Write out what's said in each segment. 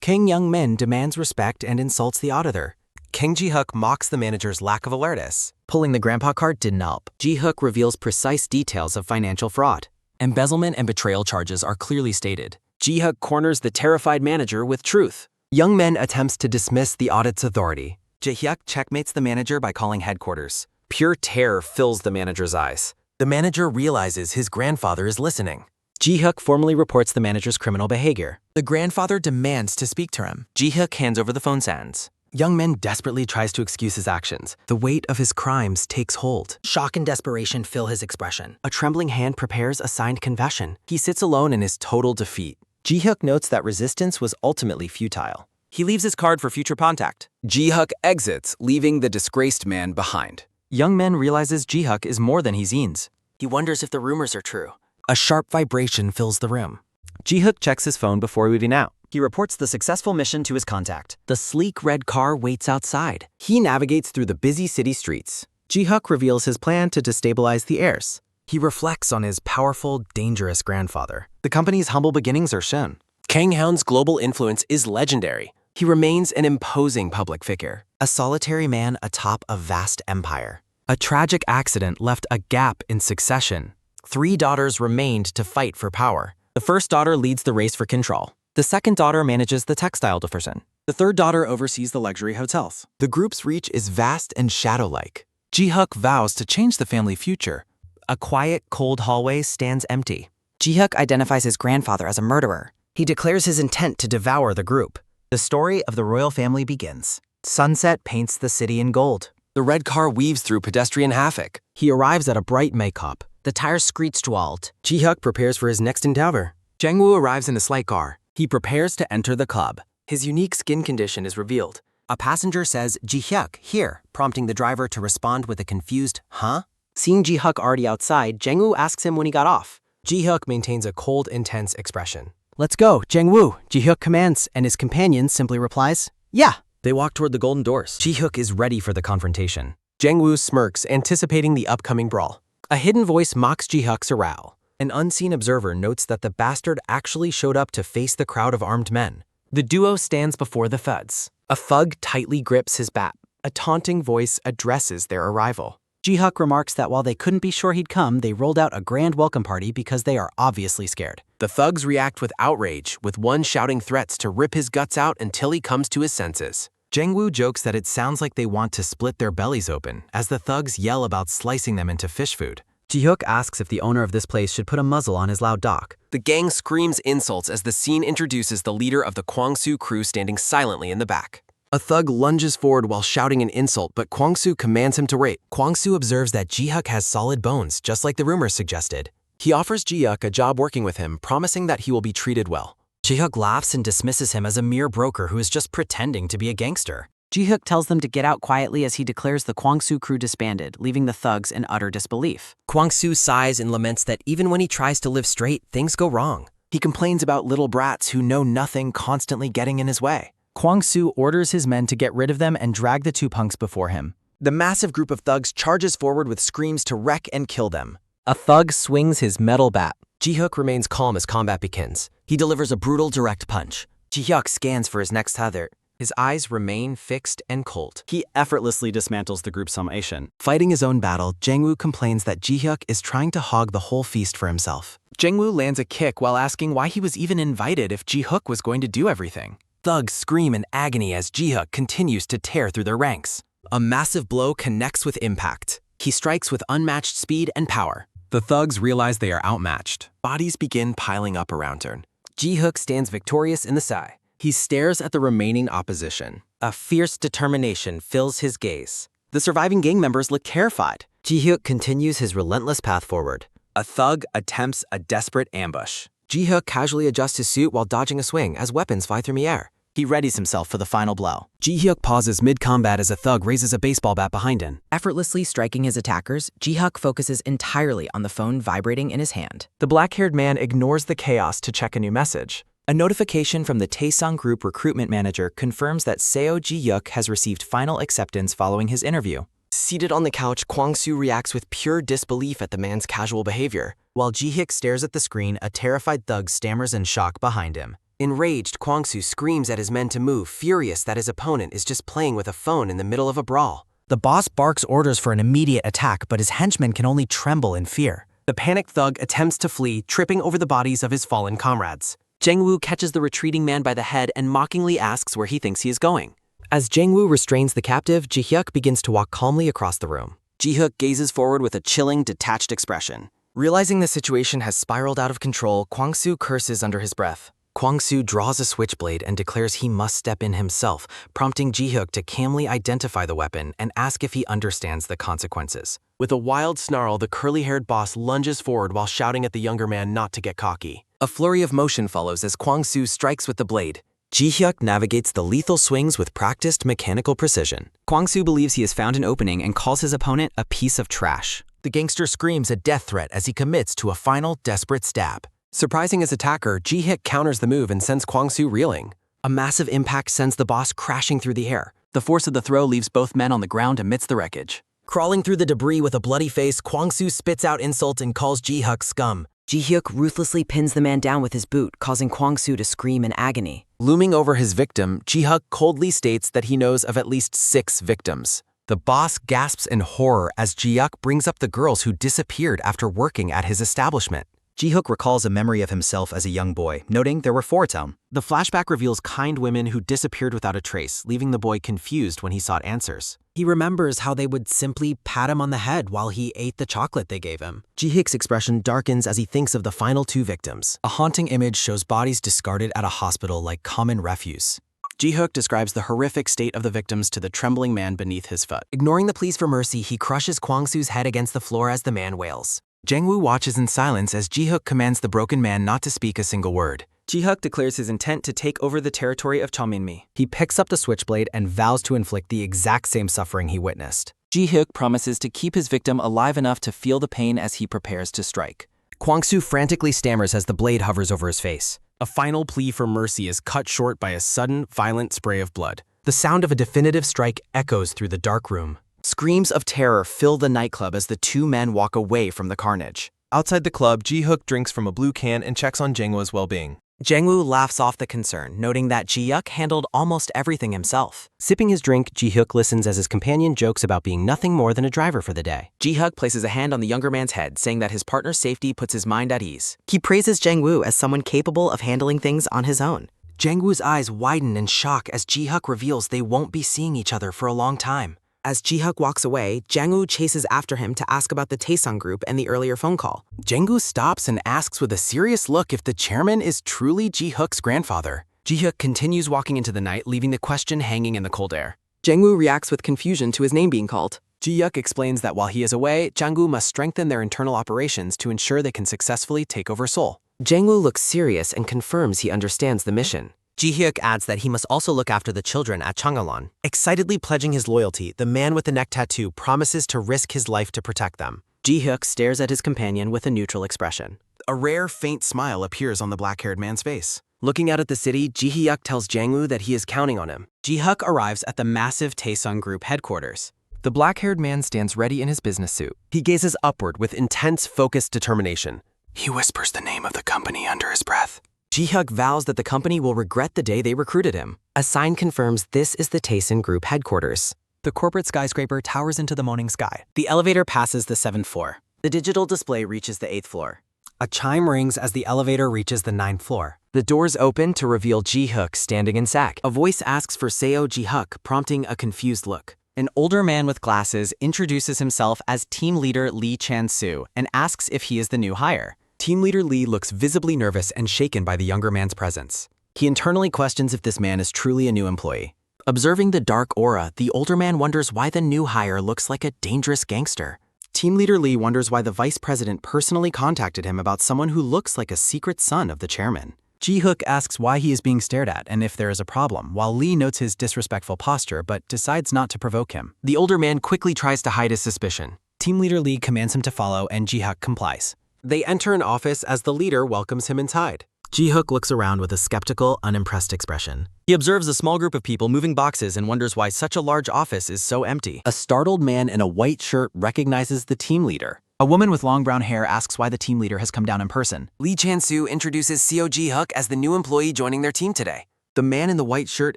King Young-min demands respect and insults the auditor. King Jihyuk mocks the manager's lack of awareness. Pulling the grandpa card didn't help. Jihyuk reveals precise details of financial fraud. Embezzlement and betrayal charges are clearly stated. Jihyuk corners the terrified manager with truth. Young-min attempts to dismiss the audit's authority. Jihyuk checkmates the manager by calling headquarters. Pure terror fills the manager's eyes. The manager realizes his grandfather is listening. Jihyuk formally reports the manager's criminal behavior. The grandfather demands to speak to him. Jihyuk hands over the phone stands. Young-min desperately tries to excuse his actions. The weight of his crimes takes hold. Shock and desperation fill his expression. A trembling hand prepares a signed confession. He sits alone in his total defeat. Jihyuk notes that resistance was ultimately futile. He leaves his card for future contact. Jihyuk exits, leaving the disgraced man behind. Young-min realizes Jihyuk is more than he seems. He wonders if the rumors are true. A sharp vibration fills the room. Jihyuk checks his phone before moving out. He reports the successful mission to his contact. The sleek red car waits outside. He navigates through the busy city streets. Jihyuk reveals his plan to destabilize the heirs. He reflects on his powerful, dangerous grandfather. The company's humble beginnings are shown. Kang Hound's global influence is legendary. He remains an imposing public figure, a solitary man atop a vast empire. A tragic accident left a gap in succession. 3 daughters remained to fight for power. The first daughter leads the race for control. The second daughter manages the textile division. The third daughter oversees the luxury hotels. The group's reach is vast and shadow-like. Jihyuk vows to change the family future. A quiet, cold hallway stands empty. Jihyuk identifies his grandfather as a murderer. He declares his intent to devour the group. The story of the royal family begins. Sunset paints the city in gold. The red car weaves through pedestrian havoc. He arrives at a bright makeup. The tires screech to halt. Jihyuk prepares for his next endeavor. Jangwoo arrives in a slight car. He prepares to enter the club. His unique skin condition is revealed. A passenger says, "Jihyuk, here," prompting the driver to respond with a confused, "Huh?" Seeing Jihyuk already outside, Jangwoo asks him when he got off. Jihyuk maintains a cold, intense expression. "Let's go, Jangwoo," Jihyuk commands, and his companion simply replies, "Yeah." They walk toward the golden doors. Jihyuk is ready for the confrontation. Jangwoo smirks, anticipating the upcoming brawl. A hidden voice mocks Jihyuk's arousal. An unseen observer notes that the bastard actually showed up to face the crowd of armed men. The duo stands before the thugs. A thug tightly grips his bat. A taunting voice addresses their arrival. Jihyuk remarks that while they couldn't be sure he'd come, they rolled out a grand welcome party because they are obviously scared. The thugs react with outrage, with one shouting threats to rip his guts out until he comes to his senses. Jangwoo jokes that it sounds like they want to split their bellies open, as the thugs yell about slicing them into fish food. Jihyuk asks if the owner of this place should put a muzzle on his loud talk. The gang screams insults as the scene introduces the leader of the Kwangsu crew standing silently in the back. A thug lunges forward while shouting an insult, but Kwangsu commands him to wait. Kwangsu observes that Jihyuk has solid bones, just like the rumors suggested. He offers Jihyuk a job working with him, promising that he will be treated well. Jihyuk laughs and dismisses him as a mere broker who is just pretending to be a gangster. Jihyuk tells them to get out quietly as he declares the Kwangsu crew disbanded, leaving the thugs in utter disbelief. Kwangsu sighs and laments that even when he tries to live straight, things go wrong. He complains about little brats who know nothing constantly getting in his way. Kwangsu orders his men to get rid of them and drag the 2 punks before him. The massive group of thugs charges forward with screams to wreck and kill them. A thug swings his metal bat. Jihyuk remains calm as combat begins. He delivers a brutal direct punch. Jihyuk scans for his next target. His eyes remain fixed and cold. He effortlessly dismantles the group's summation. Fighting his own battle, Jangwoo complains that Jihyuk is trying to hog the whole feast for himself. Jangwoo lands a kick while asking why he was even invited if Jihyuk was going to do everything. Thugs scream in agony as Jihyuk continues to tear through their ranks. A massive blow connects with impact. He strikes with unmatched speed and power. The thugs realize they are outmatched. Bodies begin piling up around her. Jihyuk stands victorious in the sky. He stares at the remaining opposition. A fierce determination fills his gaze. The surviving gang members look terrified. Jihyuk continues his relentless path forward. A thug attempts a desperate ambush. Jihyuk casually adjusts his suit while dodging a swing as weapons fly through midair. He readies himself for the final blow. Jihyuk pauses mid-combat as a thug raises a baseball bat behind him. Effortlessly striking his attackers, Jihyuk focuses entirely on the phone vibrating in his hand. The black-haired man ignores the chaos to check a new message. A notification from the Taesung Group recruitment manager confirms that Seo Jihyuk has received final acceptance following his interview. Seated on the couch, Kwangsu reacts with pure disbelief at the man's casual behavior. While Jihyuk stares at the screen, a terrified thug stammers in shock behind him. Enraged, Kwang-soo screams at his men to move, furious that his opponent is just playing with a phone in the middle of a brawl. The boss barks orders for an immediate attack, but his henchmen can only tremble in fear. The panicked thug attempts to flee, tripping over the bodies of his fallen comrades. Jang-woo catches the retreating man by the head and mockingly asks where he thinks he is going. As Jang-woo restrains the captive, Jihyuk begins to walk calmly across the room. Jihyuk gazes forward with a chilling, detached expression. Realizing the situation has spiraled out of control, Kwang-soo curses under his breath. Kwang-soo draws a switchblade and declares he must step in himself, prompting Jihyuk to calmly identify the weapon and ask if he understands the consequences. With a wild snarl, the curly-haired boss lunges forward while shouting at the younger man not to get cocky. A flurry of motion follows as Kwang-soo strikes with the blade. Jihyuk navigates the lethal swings with practiced mechanical precision. Kwang-soo believes he has found an opening and calls his opponent a piece of trash. The gangster screams a death threat as he commits to a final desperate stab. Surprising his attacker, Jihyuk counters the move and sends Kwang-soo reeling. A massive impact sends the boss crashing through the air. The force of the throw leaves both men on the ground amidst the wreckage. Crawling through the debris with a bloody face, Kwang-soo spits out insult and calls Jihyuk scum. Jihyuk ruthlessly pins the man down with his boot, causing Kwang-soo to scream in agony. Looming over his victim, Jihyuk coldly states that he knows of at least 6 victims. The boss gasps in horror as Jihyuk brings up the girls who disappeared after working at his establishment. Jihyuk recalls a memory of himself as a young boy, noting there were 4 of them. The flashback reveals kind women who disappeared without a trace, leaving the boy confused when he sought answers. He remembers how they would simply pat him on the head while he ate the chocolate they gave him. Jihyuk's expression darkens as he thinks of the final 2 victims. A haunting image shows bodies discarded at a hospital like common refuse. Jihyuk describes the horrific state of the victims to the trembling man beneath his foot. Ignoring the pleas for mercy, he crushes Kwang-soo's head against the floor as the man wails. Jang-woo watches in silence as Jihyuk commands the broken man not to speak a single word. Jihyuk declares his intent to take over the territory of Cheonminmi. He picks up the switchblade and vows to inflict the exact same suffering he witnessed. Jihyuk promises to keep his victim alive enough to feel the pain as he prepares to strike. Kwang-soo frantically stammers as the blade hovers over his face. A final plea for mercy is cut short by a sudden, violent spray of blood. The sound of a definitive strike echoes through the dark room. Screams of terror fill the nightclub as the 2 men walk away from the carnage. Outside the club, Jihyuk drinks from a blue can and checks on Jang-woo's well-being. Jang-woo laughs off the concern, noting that Jihyuk handled almost everything himself. Sipping his drink, Jihyuk listens as his companion jokes about being nothing more than a driver for the day. Jihyuk places a hand on the younger man's head, saying that his partner's safety puts his mind at ease. He praises Jang-woo as someone capable of handling things on his own. Jang-woo's eyes widen in shock as Jihyuk reveals they won't be seeing each other for a long time. As Jihyuk walks away, Jang-woo chases after him to ask about the Taesung group and the earlier phone call. Jang-woo stops and asks with a serious look if the chairman is truly Jihyuk's grandfather. Jihyuk continues walking into the night, leaving the question hanging in the cold air. Jang-woo reacts with confusion to his name being called. Jihyuk explains that while he is away, Jang-woo must strengthen their internal operations to ensure they can successfully take over Seoul. Jang-woo looks serious and confirms he understands the mission. Jihyuk adds that he must also look after the children at Changwon. Excitedly pledging his loyalty, the man with the neck tattoo promises to risk his life to protect them. Jihyuk stares at his companion with a neutral expression. A rare, faint smile appears on the black-haired man's face. Looking out at the city, Jihyuk tells Jang-woo that he is counting on him. Jihyuk arrives at the massive Taesung Group headquarters. The black-haired man stands ready in his business suit. He gazes upward with intense, focused determination. He whispers the name of the company under his breath. Jihyuk vows that the company will regret the day they recruited him. A sign confirms this is the Taesung Group headquarters. The corporate skyscraper towers into the morning sky. The elevator passes the 7th floor. The digital display reaches the 8th floor. A chime rings as the elevator reaches the 9th floor. The doors open to reveal Jihyuk standing in sack. A voice asks for Seo Jihyuk, prompting a confused look. An older man with glasses introduces himself as team leader Lee Chan-soo and asks if he is the new hire. Team leader Lee looks visibly nervous and shaken by the younger man's presence. He internally questions if this man is truly a new employee. Observing the dark aura, the older man wonders why the new hire looks like a dangerous gangster. Team leader Lee wonders why the vice president personally contacted him about someone who looks like a secret son of the chairman. Jihyuk asks why he is being stared at and if there is a problem, while Lee notes his disrespectful posture but decides not to provoke him. The older man quickly tries to hide his suspicion. Team leader Lee commands him to follow and Jihyuk complies. They enter an office as the leader welcomes him inside. Jihyuk looks around with a skeptical, unimpressed expression. He observes a small group of people moving boxes and wonders why such a large office is so empty. A startled man in a white shirt recognizes the team leader. A woman with long brown hair asks why the team leader has come down in person. Lee Chan-soo introduces Seo Jihyuk as the new employee joining their team today. The man in the white shirt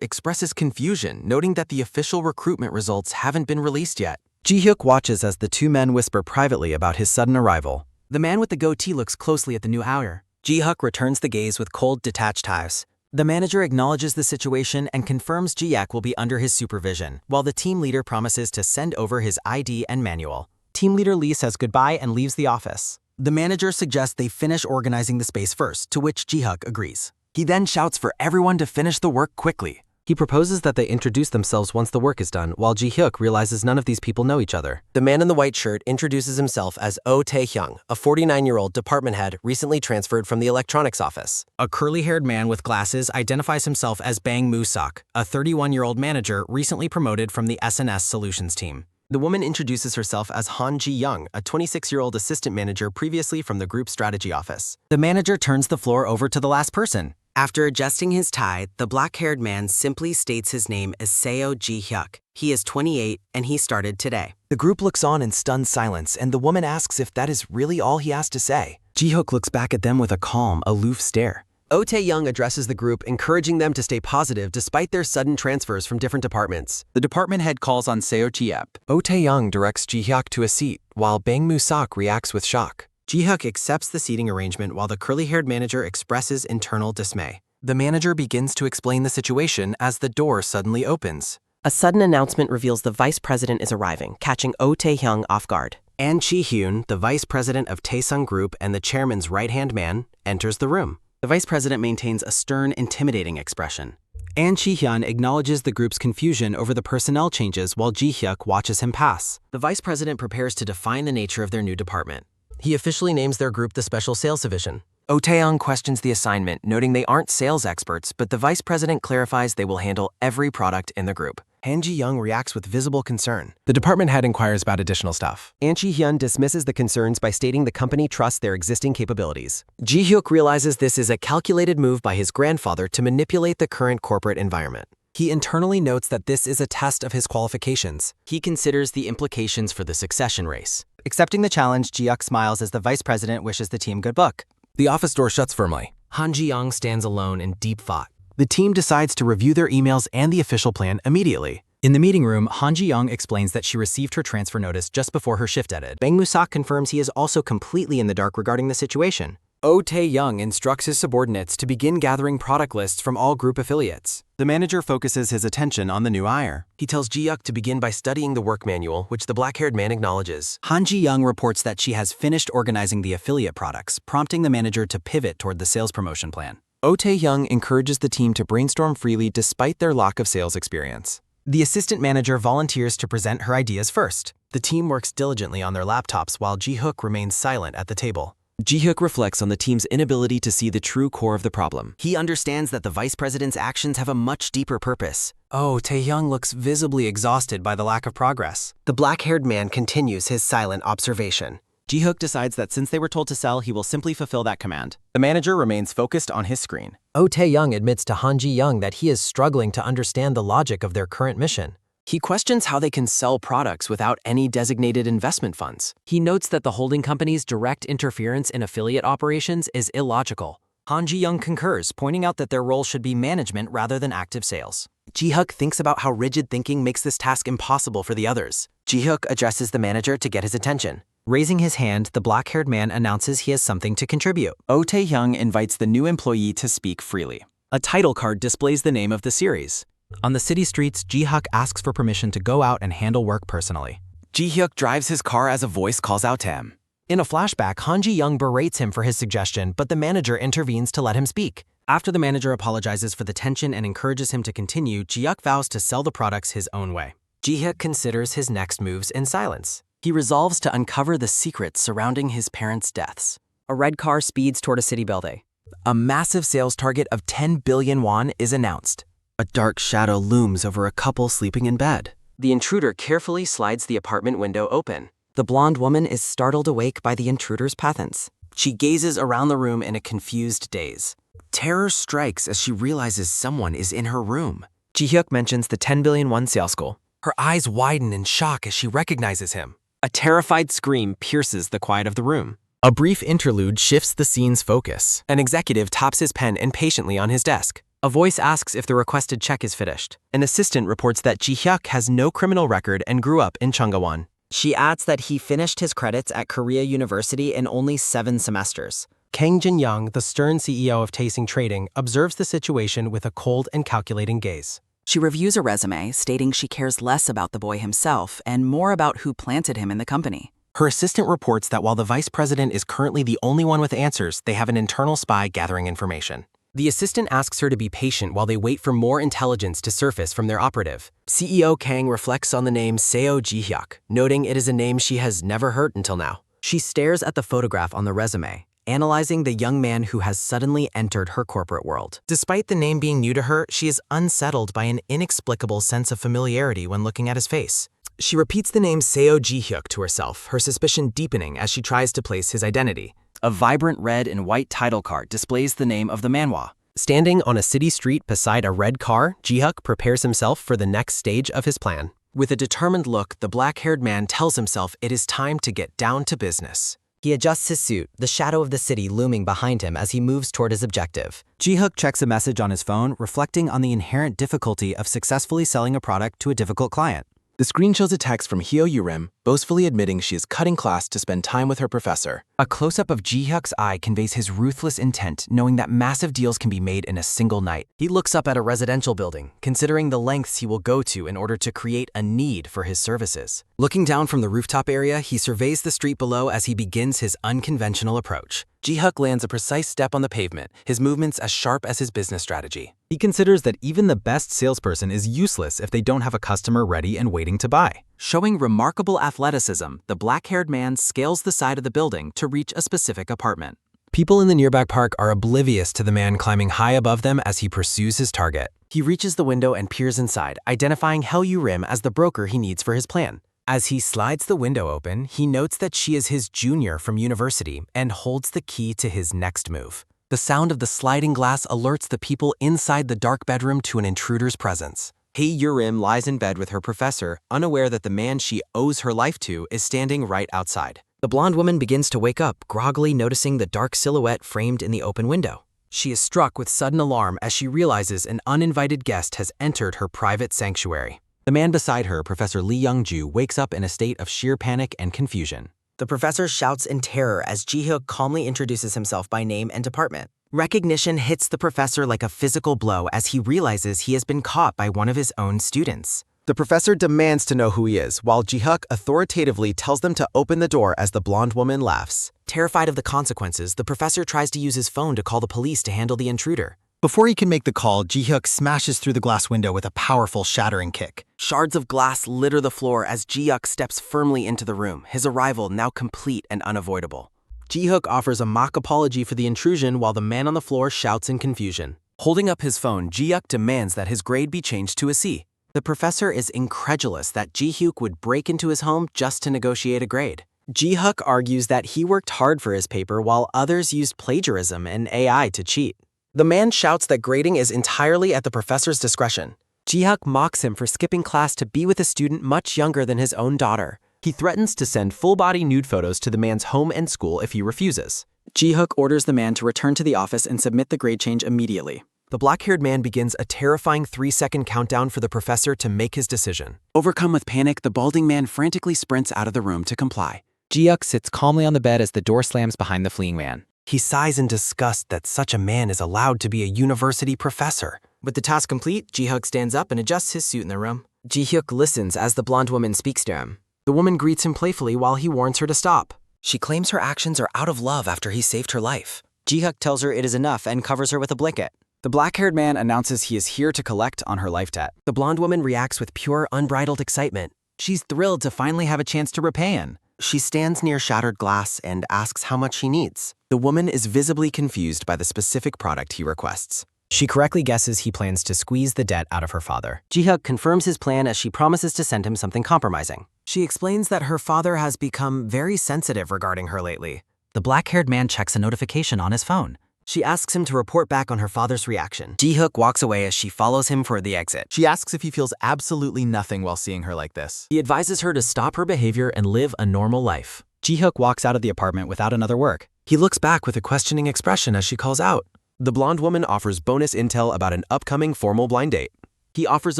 expresses confusion, noting that the official recruitment results haven't been released yet. Jihyuk watches as the two men whisper privately about his sudden arrival. The man with the goatee looks closely at the new hire. Jihyuk returns the gaze with cold, detached eyes. The manager acknowledges the situation and confirms Jihyuk will be under his supervision, while the team leader promises to send over his ID and manual. Team leader Lee says goodbye and leaves the office. The manager suggests they finish organizing the space first, to which Jihyuk agrees. He then shouts for everyone to finish the work quickly. He proposes that they introduce themselves once the work is done, while Jihyuk realizes none of these people know each other. The man in the white shirt introduces himself as Taesung, a 49-year-old department head recently transferred from the electronics office. A curly-haired man with glasses identifies himself as Bang Moo-sok, a 31-year-old manager recently promoted from the SNS Solutions team. The woman introduces herself as Han Ji-young, a 26-year-old assistant manager previously from the group strategy office. The manager turns the floor over to the last person. After adjusting his tie, the black-haired man simply states his name as Seo Jihyuk. He is 28 and he started today. The group looks on in stunned silence, and the woman asks if that is really all he has to say. Jihyuk looks back at them with a calm, aloof stare. Taesung addresses the group, encouraging them to stay positive despite their sudden transfers from different departments. The department head calls on Seo Jihyuk. Taesung directs Jihyuk to a seat, while Bang Moo-sok reacts with shock. Jihyuk accepts the seating arrangement while the curly-haired manager expresses internal dismay. The manager begins to explain the situation as the door suddenly opens. A sudden announcement reveals the vice president is arriving, catching Taehyung off guard. An Chi-hyun, the vice president of Taesung Group and the chairman's right-hand man, enters the room. The vice president maintains a stern, intimidating expression. An Chi-hyun acknowledges the group's confusion over the personnel changes while Jihyuk watches him pass. The vice president prepares to define the nature of their new department. He officially names their group the Special Sales Division. Taesung questions the assignment, noting they aren't sales experts, but the vice president clarifies they will handle every product in the group. Han Ji-young reacts with visible concern. The department head inquires about additional stuff. An Chi-hyun dismisses the concerns by stating the company trusts their existing capabilities. Jihyuk realizes this is a calculated move by his grandfather to manipulate the current corporate environment. He internally notes that this is a test of his qualifications. He considers the implications for the succession race. Accepting the challenge, Jihyuk smiles as the vice president wishes the team good luck. The office door shuts firmly. Han Ji-young stands alone in deep thought. The team decides to review their emails and the official plan immediately. In the meeting room, Han Ji-young explains that she received her transfer notice just before her shift ended. Bang Moo-sok confirms he is also completely in the dark regarding the situation. Taesung instructs his subordinates to begin gathering product lists from all group affiliates. The manager focuses his attention on the new hire. He tells Jihyuk to begin by studying the work manual, which the black-haired man acknowledges. Han Ji-young reports that she has finished organizing the affiliate products, prompting the manager to pivot toward the sales promotion plan. Taesung encourages the team to brainstorm freely despite their lack of sales experience. The assistant manager volunteers to present her ideas first. The team works diligently on their laptops while Jihyuk remains silent at the table. Jihyuk reflects on the team's inability to see the true core of the problem. He understands that the vice president's actions have a much deeper purpose. Taesung looks visibly exhausted by the lack of progress. The black-haired man continues his silent observation. Jihyuk decides that since they were told to sell, he will simply fulfill that command. The manager remains focused on his screen. Taesung admits to Han Ji-young that he is struggling to understand the logic of their current mission. He questions how they can sell products without any designated investment funds. He notes that the holding company's direct interference in affiliate operations is illogical. Han Ji-young concurs, pointing out that their role should be management rather than active sales. Jihyuk thinks about how rigid thinking makes this task impossible for the others. Jihyuk addresses the manager to get his attention. Raising his hand, the black-haired man announces he has something to contribute. Taesung invites the new employee to speak freely. A title card displays the name of the series. On the city streets, Jihyuk asks for permission to go out and handle work personally. Jihyuk drives his car as a voice calls out to him. In a flashback, Han Ji-young berates him for his suggestion, but the manager intervenes to let him speak. After the manager apologizes for the tension and encourages him to continue, Jihyuk vows to sell the products his own way. Jihyuk considers his next moves in silence. He resolves to uncover the secrets surrounding his parents' deaths. A red car speeds toward a city building. A massive sales target of 10 billion won is announced. A dark shadow looms over a couple sleeping in bed. The intruder carefully slides the apartment window open. The blonde woman is startled awake by the intruder's presence. She gazes around the room in a confused daze. Terror strikes as she realizes someone is in her room. Jihyuk mentions the 10 billion won sales goal. Her eyes widen in shock as she recognizes him. A terrified scream pierces the quiet of the room. A brief interlude shifts the scene's focus. An executive taps his pen impatiently on his desk. A voice asks if the requested check is finished. An assistant reports that Jihyuk has no criminal record and grew up in Chunggawan. She adds that he finished his credits at Korea University in only 7 semesters. Kang Jin-young, the stern CEO of Taesung Trading, observes the situation with a cold and calculating gaze. She reviews a resume stating she cares less about the boy himself and more about who planted him in the company. Her assistant reports that while the vice president is currently the only one with answers, they have an internal spy gathering information. The assistant asks her to be patient while they wait for more intelligence to surface from their operative. CEO Kang reflects on the name Seo Jihyuk, noting it is a name she has never heard until now. She stares at the photograph on the resume, analyzing the young man who has suddenly entered her corporate world. Despite the name being new to her, she is unsettled by an inexplicable sense of familiarity when looking at his face. She repeats the name Seo Jihyuk to herself, her suspicion deepening as she tries to place his identity. A vibrant red and white title card displays the name of the manhwa. Standing on a city street beside a red car, Jihyuk prepares himself for the next stage of his plan. With a determined look, the black-haired man tells himself it is time to get down to business. He adjusts his suit, the shadow of the city looming behind him as he moves toward his objective. Jihyuk checks a message on his phone, reflecting on the inherent difficulty of successfully selling a product to a difficult client. The screen shows a text from Seo Jihyuk, boastfully admitting she is cutting class to spend time with her professor. A close-up of Jihyuk's eye conveys his ruthless intent, knowing that massive deals can be made in a single night. He looks up at a residential building, considering the lengths he will go to in order to create a need for his services. Looking down from the rooftop area, he surveys the street below as he begins his unconventional approach. Jihyuk lands a precise step on the pavement, his movements as sharp as his business strategy. He considers that even the best salesperson is useless if they don't have a customer ready and waiting to buy. Showing remarkable athleticism, the black-haired man scales the side of the building to reach a specific apartment. People in the nearby park are oblivious to the man climbing high above them as he pursues his target. He reaches the window and peers inside, identifying Seo Jihyuk as the broker he needs for his plan. As he slides the window open, he notes that she is his junior from university and holds the key to his next move. The sound of the sliding glass alerts the people inside the dark bedroom to an intruder's presence. Seo Jihyuk lies in bed with her professor, unaware that the man she owes her life to is standing right outside. The blonde woman begins to wake up, groggily noticing the dark silhouette framed in the open window. She is struck with sudden alarm as she realizes an uninvited guest has entered her private sanctuary. The man beside her, Professor Lee Young-ju, wakes up in a state of sheer panic and confusion. The professor shouts in terror as Jihyuk calmly introduces himself by name and department. Recognition hits the professor like a physical blow as he realizes he has been caught by one of his own students. The professor demands to know who he is, while Jihyuk authoritatively tells them to open the door as the blonde woman laughs. Terrified of the consequences, the professor tries to use his phone to call the police to handle the intruder. Before he can make the call, Jihyuk smashes through the glass window with a powerful shattering kick. Shards of glass litter the floor as Jihyuk steps firmly into the room, his arrival now complete and unavoidable. Jihyuk offers a mock apology for the intrusion while the man on the floor shouts in confusion. Holding up his phone, Jihyuk demands that his grade be changed to a C. The professor is incredulous that Jihyuk would break into his home just to negotiate a grade. Jihyuk argues that he worked hard for his paper while others used plagiarism and AI to cheat. The man shouts that grading is entirely at the professor's discretion. Jihyuk mocks him for skipping class to be with a student much younger than his own daughter. He threatens to send full-body nude photos to the man's home and school if he refuses. Jihyuk orders the man to return to the office and submit the grade change immediately. The black-haired man begins a terrifying 3-second countdown for the professor to make his decision. Overcome with panic, the balding man frantically sprints out of the room to comply. Jihyuk sits calmly on the bed as the door slams behind the fleeing man. He sighs in disgust that such a man is allowed to be a university professor. With the task complete, Jihyuk stands up and adjusts his suit in the room. Jihyuk listens as the blonde woman speaks to him. The woman greets him playfully while he warns her to stop. She claims her actions are out of love after he saved her life. Jihyuk tells her it is enough and covers her with a blanket. The black-haired man announces he is here to collect on her life debt. The blonde woman reacts with pure, unbridled excitement. She's thrilled to finally have a chance to repay him. She stands near shattered glass and asks how much he needs. The woman is visibly confused by the specific product he requests. She correctly guesses he plans to squeeze the debt out of her father. Jihyuk confirms his plan as she promises to send him something compromising. She explains that her father has become very sensitive regarding her lately. The black-haired man checks a notification on his phone. She asks him to report back on her father's reaction. Jihyuk walks away as she follows him for the exit. She asks if he feels absolutely nothing while seeing her like this. He advises her to stop her behavior and live a normal life. Jihyuk walks out of the apartment without another word. He looks back with a questioning expression as she calls out. The blonde woman offers bonus intel about an upcoming formal blind date. He offers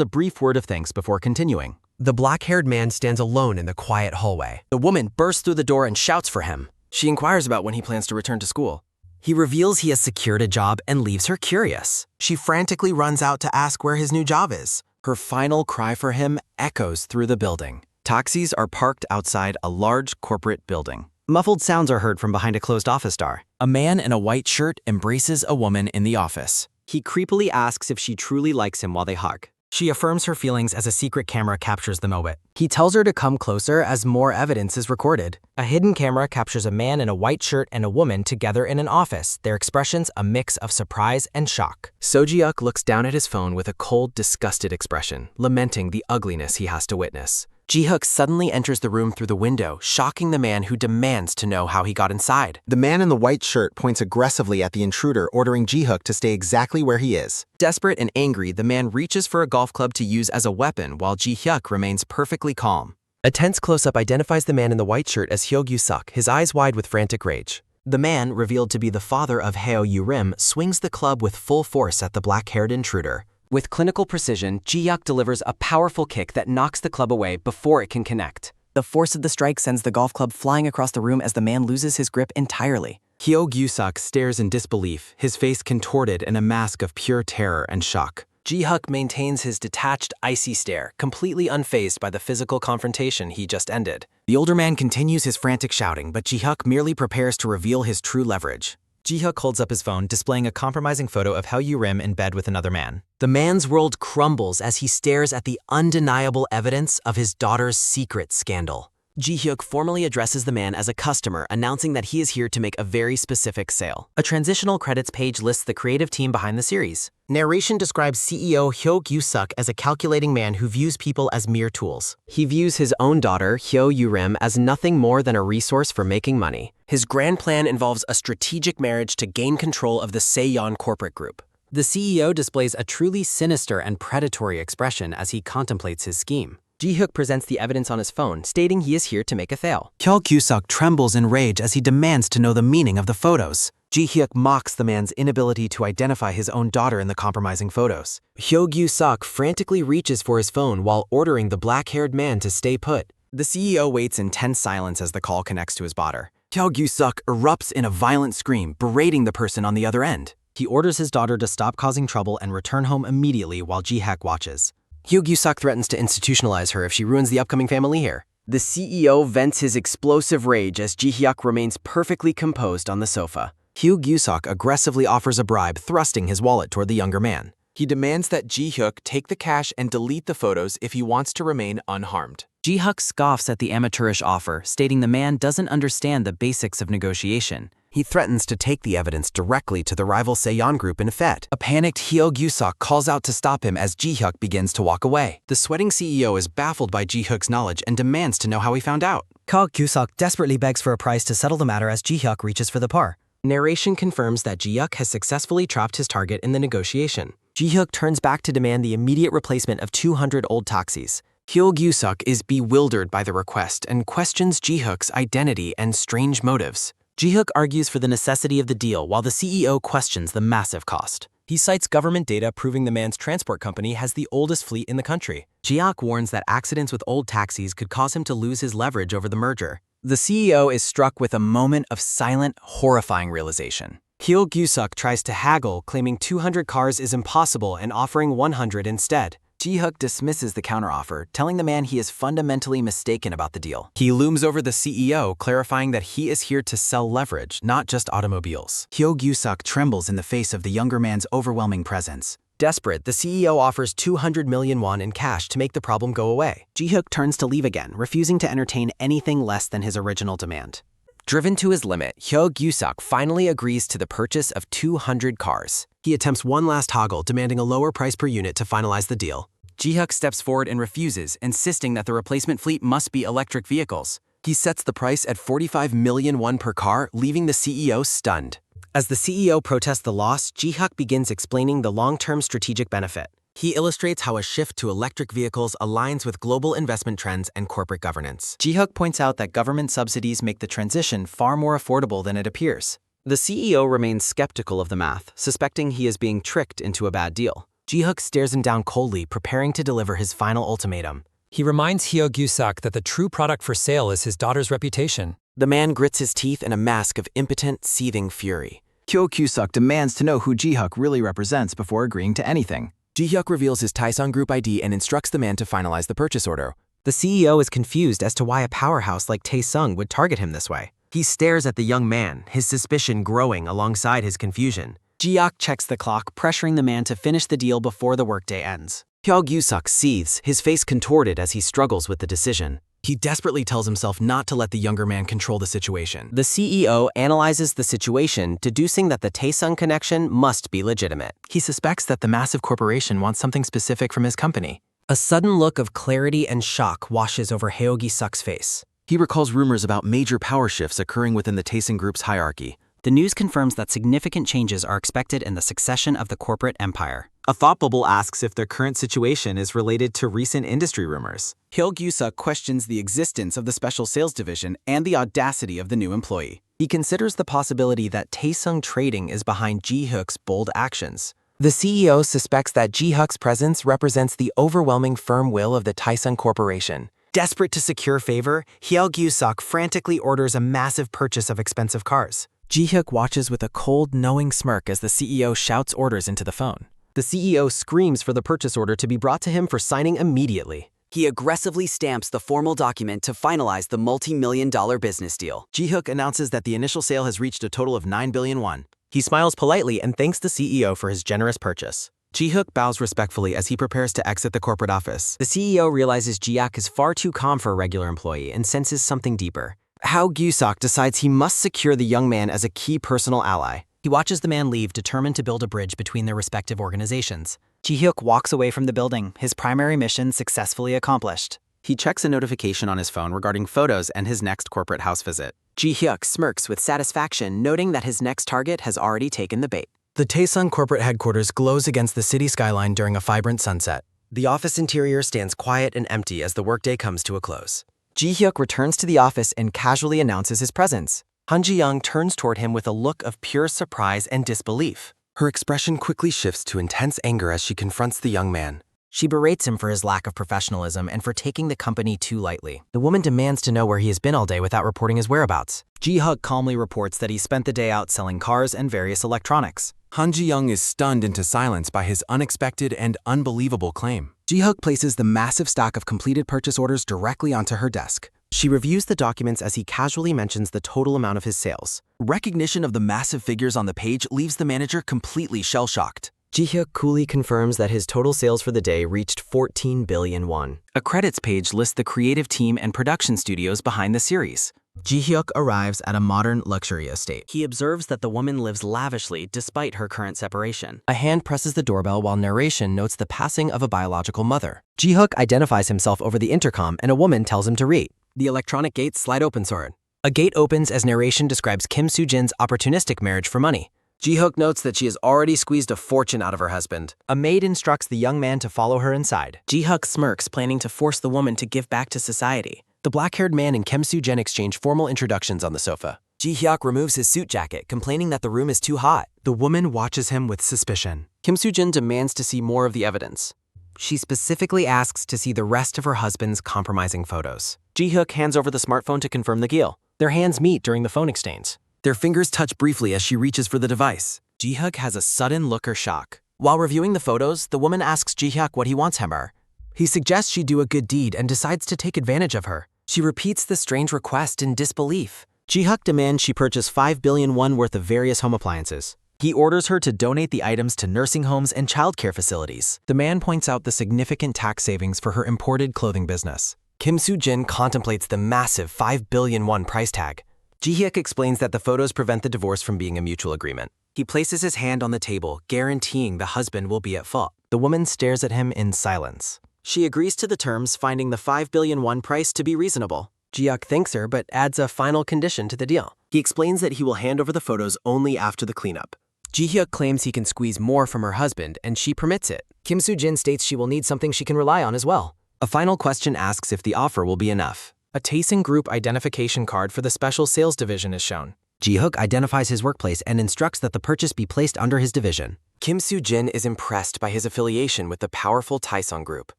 a brief word of thanks before continuing. The black-haired man stands alone in the quiet hallway. The woman bursts through the door and shouts for him. She inquires about when he plans to return to school. He reveals he has secured a job and leaves her curious. She frantically runs out to ask where his new job is. Her final cry for him echoes through the building. Taxis are parked outside a large corporate building. Muffled sounds are heard from behind a closed office door. A man in a white shirt embraces a woman in the office. He creepily asks if she truly likes him while they hug. She affirms her feelings as a secret camera captures the moment. He tells her to come closer as more evidence is recorded. A hidden camera captures a man in a white shirt and a woman together in an office, their expressions a mix of surprise and shock. Seo Jihyuk looks down at his phone with a cold, disgusted expression, lamenting the ugliness he has to witness. Jihyuk suddenly enters the room through the window, shocking the man who demands to know how he got inside. The man in the white shirt points aggressively at the intruder, ordering Jihyuk to stay exactly where he is. Desperate and angry, the man reaches for a golf club to use as a weapon while Jihyuk remains perfectly calm. A tense close-up identifies the man in the white shirt as Seo Jihyuk, his eyes wide with frantic rage. The man, revealed to be the father of Seo Jihyuk, swings the club with full force at the black-haired intruder. With clinical precision, Jihyuk delivers a powerful kick that knocks the club away before it can connect. The force of the strike sends the golf club flying across the room as the man loses his grip entirely. Seo Jihyuk stares in disbelief, his face contorted in a mask of pure terror and shock. Jihyuk maintains his detached, icy stare, completely unfazed by the physical confrontation he just ended. The older man continues his frantic shouting, but Jihyuk merely prepares to reveal his true leverage. Jihyuk holds up his phone, displaying a compromising photo of Seo Jihyuk in bed with another man. The man's world crumbles as he stares at the undeniable evidence of his daughter's secret scandal. Jihyuk formally addresses the man as a customer, announcing that he is here to make a very specific sale. A transitional credits page lists the creative team behind the series. Narration describes CEO Seo Jihyuk as a calculating man who views people as mere tools. He views his own daughter, Seo Jihyuk, as nothing more than a resource for making money. His grand plan involves a strategic marriage to gain control of the Saeyeon corporate group. The CEO displays a truly sinister and predatory expression as he contemplates his scheme. Jihyuk presents the evidence on his phone, stating he is here to make a sale. Seo Jihyuk trembles in rage as he demands to know the meaning of the photos. Jihyuk mocks the man's inability to identify his own daughter in the compromising photos. Seo Jihyuk frantically reaches for his phone while ordering the black-haired man to stay put. The CEO waits in tense silence as the call connects to his daughter. Seo Jihyuk erupts in a violent scream, berating the person on the other end. He orders his daughter to stop causing trouble and return home immediately while Jihyuk watches. Seo Jihyuk threatens to institutionalize her if she ruins the upcoming family heir. The CEO vents his explosive rage as Jihyuk remains perfectly composed on the sofa. Seo Jihyuk aggressively offers a bribe, thrusting his wallet toward the younger man. He demands that Jihyuk take the cash and delete the photos if he wants to remain unharmed. Jihyuk scoffs at the amateurish offer, stating the man doesn't understand the basics of negotiation. He threatens to take the evidence directly to the rival Saeyeon group in Fed. A panicked Seo Jihyuk calls out to stop him as Jihyuk begins to walk away. The sweating CEO is baffled by Jihyuk's knowledge and demands to know how he found out. Seo Jihyuk desperately begs for a price to settle the matter as Jihyuk reaches for the par. Narration confirms that Jihyuk has successfully trapped his target in the negotiation. Jihyuk turns back to demand the immediate replacement of 200 old taxis. Seo Jihyuk is bewildered by the request and questions Jihyuk's identity and strange motives. Jihyuk argues for the necessity of the deal while the CEO questions the massive cost. He cites government data proving the man's transport company has the oldest fleet in the country. Jihyuk warns that accidents with old taxis could cause him to lose his leverage over the merger. The CEO is struck with a moment of silent, horrifying realization. Seo Jihyuk tries to haggle, claiming 200 cars is impossible and offering 100 instead. Jihyuk dismisses the counteroffer, telling the man he is fundamentally mistaken about the deal. He looms over the CEO, clarifying that he is here to sell leverage, not just automobiles. Seo Jihyuk trembles in the face of the younger man's overwhelming presence. Desperate, the CEO offers 200 million won in cash to make the problem go away. Jihyuk turns to leave again, refusing to entertain anything less than his original demand. Driven to his limit, Seo Jihyuk finally agrees to the purchase of 200 cars. He attempts one last haggle, demanding a lower price per unit to finalize the deal. Jihyuk steps forward and refuses, insisting that the replacement fleet must be electric vehicles. He sets the price at 45 million won per car, leaving the CEO stunned. As the CEO protests the loss, Jihyuk begins explaining the long-term strategic benefit. He illustrates how a shift to electric vehicles aligns with global investment trends and corporate governance. Jihyuk points out that government subsidies make the transition far more affordable than it appears. The CEO remains skeptical of the math, suspecting he is being tricked into a bad deal. Jihyuk stares him down coldly, preparing to deliver his final ultimatum. He reminds Seo Jihyuk that the true product for sale is his daughter's reputation. The man grits his teeth in a mask of impotent, seething fury. Seo Jihyuk demands to know who Jihyuk really represents before agreeing to anything. Jihyuk reveals his Taesung Group ID and instructs the man to finalize the purchase order. The CEO is confused as to why a powerhouse like Taesung would target him this way. He stares at the young man, his suspicion growing alongside his confusion. Jihyuk checks the clock, pressuring the man to finish the deal before the workday ends. Seo Jihyuk seethes, his face contorted as he struggles with the decision. He desperately tells himself not to let the younger man control the situation. The CEO analyzes the situation, deducing that the Taesung connection must be legitimate. He suspects that the massive corporation wants something specific from his company. A sudden look of clarity and shock washes over Seo Jihyuk's face. He recalls rumors about major power shifts occurring within the Taesung Group's hierarchy. The news confirms that significant changes are expected in the succession of the corporate empire. A thought bubble asks if their current situation is related to recent industry rumors. Seo Jihyuk questions the existence of the special sales division and the audacity of the new employee. He considers the possibility that Taesung Trading is behind Jihyuk's bold actions. The CEO suspects that Jihyuk's presence represents the overwhelming firm will of the Taesung Corporation. Desperate to secure favor, Seo Jihyuk frantically orders a massive purchase of expensive cars. Jihyuk watches with a cold, knowing smirk as the CEO shouts orders into the phone. The CEO screams for the purchase order to be brought to him for signing immediately. He aggressively stamps the formal document to finalize the multi-million-dollar business deal. Jihyuk announces that the initial sale has reached a total of 9 billion won. He smiles politely and thanks the CEO for his generous purchase. Jihyuk bows respectfully as he prepares to exit the corporate office. The CEO realizes Jihyuk is far too calm for a regular employee and senses something deeper. Seo Jihyuk decides he must secure the young man as a key personal ally. He watches the man leave, determined to build a bridge between their respective organizations. Jihyuk walks away from the building, his primary mission successfully accomplished. He checks a notification on his phone regarding photos and his next corporate house visit. Jihyuk smirks with satisfaction, noting that his next target has already taken the bait. The Taesung corporate headquarters glows against the city skyline during a vibrant sunset. The office interior stands quiet and empty as the workday comes to a close. Jihyuk returns to the office and casually announces his presence. Han Ji-young turns toward him with a look of pure surprise and disbelief. Her expression quickly shifts to intense anger as she confronts the young man. She berates him for his lack of professionalism and for taking the company too lightly. The woman demands to know where he has been all day without reporting his whereabouts. Jihyuk calmly reports that he spent the day out selling cars and various electronics. Han Ji-young is stunned into silence by his unexpected and unbelievable claim. Jihyuk places the massive stack of completed purchase orders directly onto her desk. She reviews the documents as he casually mentions the total amount of his sales. Recognition of the massive figures on the page leaves the manager completely shell-shocked. Jihyuk coolly confirms that his total sales for the day reached 14 billion won. A credits page lists the creative team and production studios behind the series. Jihyuk arrives at a modern luxury estate. He observes that the woman lives lavishly despite her current separation. A hand presses the doorbell while narration notes the passing of a biological mother. Jihyuk identifies himself over the intercom and a woman tells him to read. The electronic gates slide open, sword. A gate opens as narration describes Kim Soo-jin's opportunistic marriage for money. Jihyuk notes that she has already squeezed a fortune out of her husband. A maid instructs the young man to follow her inside. Jihyuk smirks, planning to force the woman to give back to society. The black-haired man and Kim Soo-jin exchange formal introductions on the sofa. Jihyuk removes his suit jacket, complaining that the room is too hot. The woman watches him with suspicion. Kim Soo-jin demands to see more of the evidence. She specifically asks to see the rest of her husband's compromising photos. Jihyuk hands over the smartphone to confirm the deal. Their hands meet during the phone exchange. Their fingers touch briefly as she reaches for the device. Jihyuk has a sudden look of shock. While reviewing the photos, the woman asks Jihyuk what he wants from her. He suggests she do a good deed and decides to take advantage of her. She repeats the strange request in disbelief. Jihyuk demands she purchase 5 billion won worth of various home appliances. He orders her to donate the items to nursing homes and childcare facilities. The man points out the significant tax savings for her imported clothing business. Kim Soo-jin contemplates the massive 5 billion won price tag. Jihyuk explains that the photos prevent the divorce from being a mutual agreement. He places his hand on the table, guaranteeing the husband will be at fault. The woman stares at him in silence. She agrees to the terms, finding the 5 billion won price to be reasonable. Jihyuk thanks her but adds a final condition to the deal. He explains that he will hand over the photos only after the cleanup. Jihyuk claims he can squeeze more from her husband, and she permits it. Kim Soo-jin states she will need something she can rely on as well. A final question asks if the offer will be enough. A Taesung Group identification card for the special sales division is shown. Jihyuk identifies his workplace and instructs that the purchase be placed under his division. Kim Soo-jin is impressed by his affiliation with the powerful Taesung Group.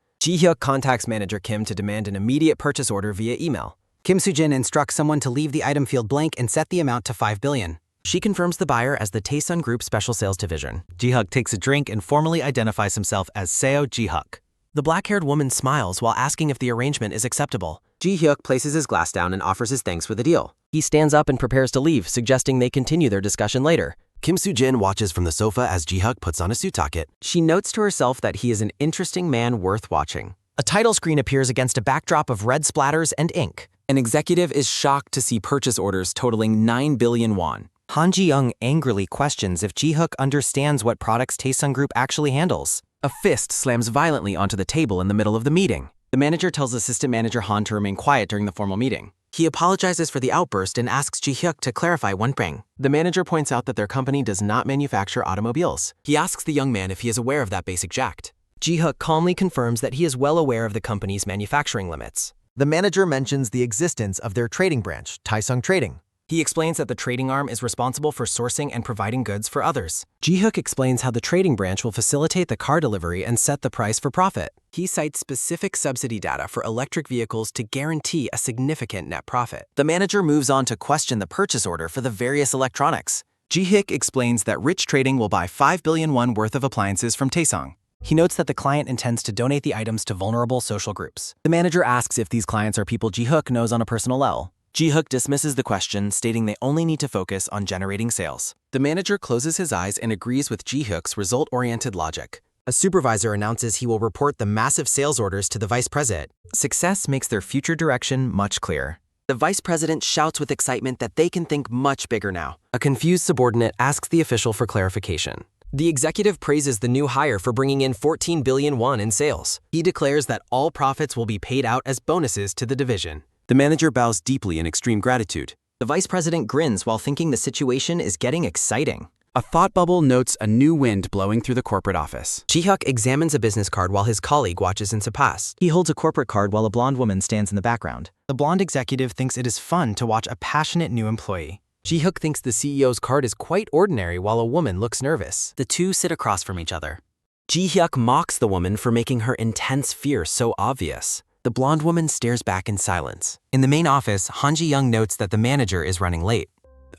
Jihyuk contacts manager Kim to demand an immediate purchase order via email. Kim Soo-jin instructs someone to leave the item field blank and set the amount to 5 billion. She confirms the buyer as the Taesung Group Special Sales Division. Jihyuk takes a drink and formally identifies himself as Seo Jihyuk. The black-haired woman smiles while asking if the arrangement is acceptable. Jihyuk places his glass down and offers his thanks for the deal. He stands up and prepares to leave, suggesting they continue their discussion later. Kim Soo-jin watches from the sofa as Jihyuk puts on a suit jacket. She notes to herself that he is an interesting man worth watching. A title screen appears against a backdrop of red splatters and ink. An executive is shocked to see purchase orders totaling 9 billion won. Han Ji-young angrily questions if Jihyuk understands what products Taesung Group actually handles. A fist slams violently onto the table in the middle of the meeting. The manager tells assistant manager Han to remain quiet during the formal meeting. He apologizes for the outburst and asks Jihyuk to clarify one thing. The manager points out that their company does not manufacture automobiles. He asks the young man if he is aware of that basic fact. Jihyuk calmly confirms that he is well aware of the company's manufacturing limits. The manager mentions the existence of their trading branch, Taesung Trading. He explains that the trading arm is responsible for sourcing and providing goods for others. Jihyuk explains how the trading branch will facilitate the car delivery and set the price for profit. He cites specific subsidy data for electric vehicles to guarantee a significant net profit. The manager moves on to question the purchase order for the various electronics. Jihyuk explains that Rich Trading will buy 5 billion won worth of appliances from Taesung. He notes that the client intends to donate the items to vulnerable social groups. The manager asks if these clients are people Jihyuk knows on a personal level. Jihyuk dismisses the question, stating they only need to focus on generating sales. The manager closes his eyes and agrees with Jihyuk's result-oriented logic. A supervisor announces he will report the massive sales orders to the vice president. Success makes their future direction much clearer. The vice president shouts with excitement that they can think much bigger now. A confused subordinate asks the official for clarification. The executive praises the new hire for bringing in 14 billion won in sales. He declares that all profits will be paid out as bonuses to the division. The manager bows deeply in extreme gratitude. The vice president grins while thinking the situation is getting exciting. A thought bubble notes a new wind blowing through the corporate office. Jihyuk examines a business card while his colleague watches in surprise. He holds a corporate card while a blonde woman stands in the background. The blonde executive thinks it is fun to watch a passionate new employee. Jihyuk thinks the CEO's card is quite ordinary while a woman looks nervous. The two sit across from each other. Jihyuk mocks the woman for making her intense fear so obvious. The blonde woman stares back in silence. In the main office, Han Ji-young notes that the manager is running late.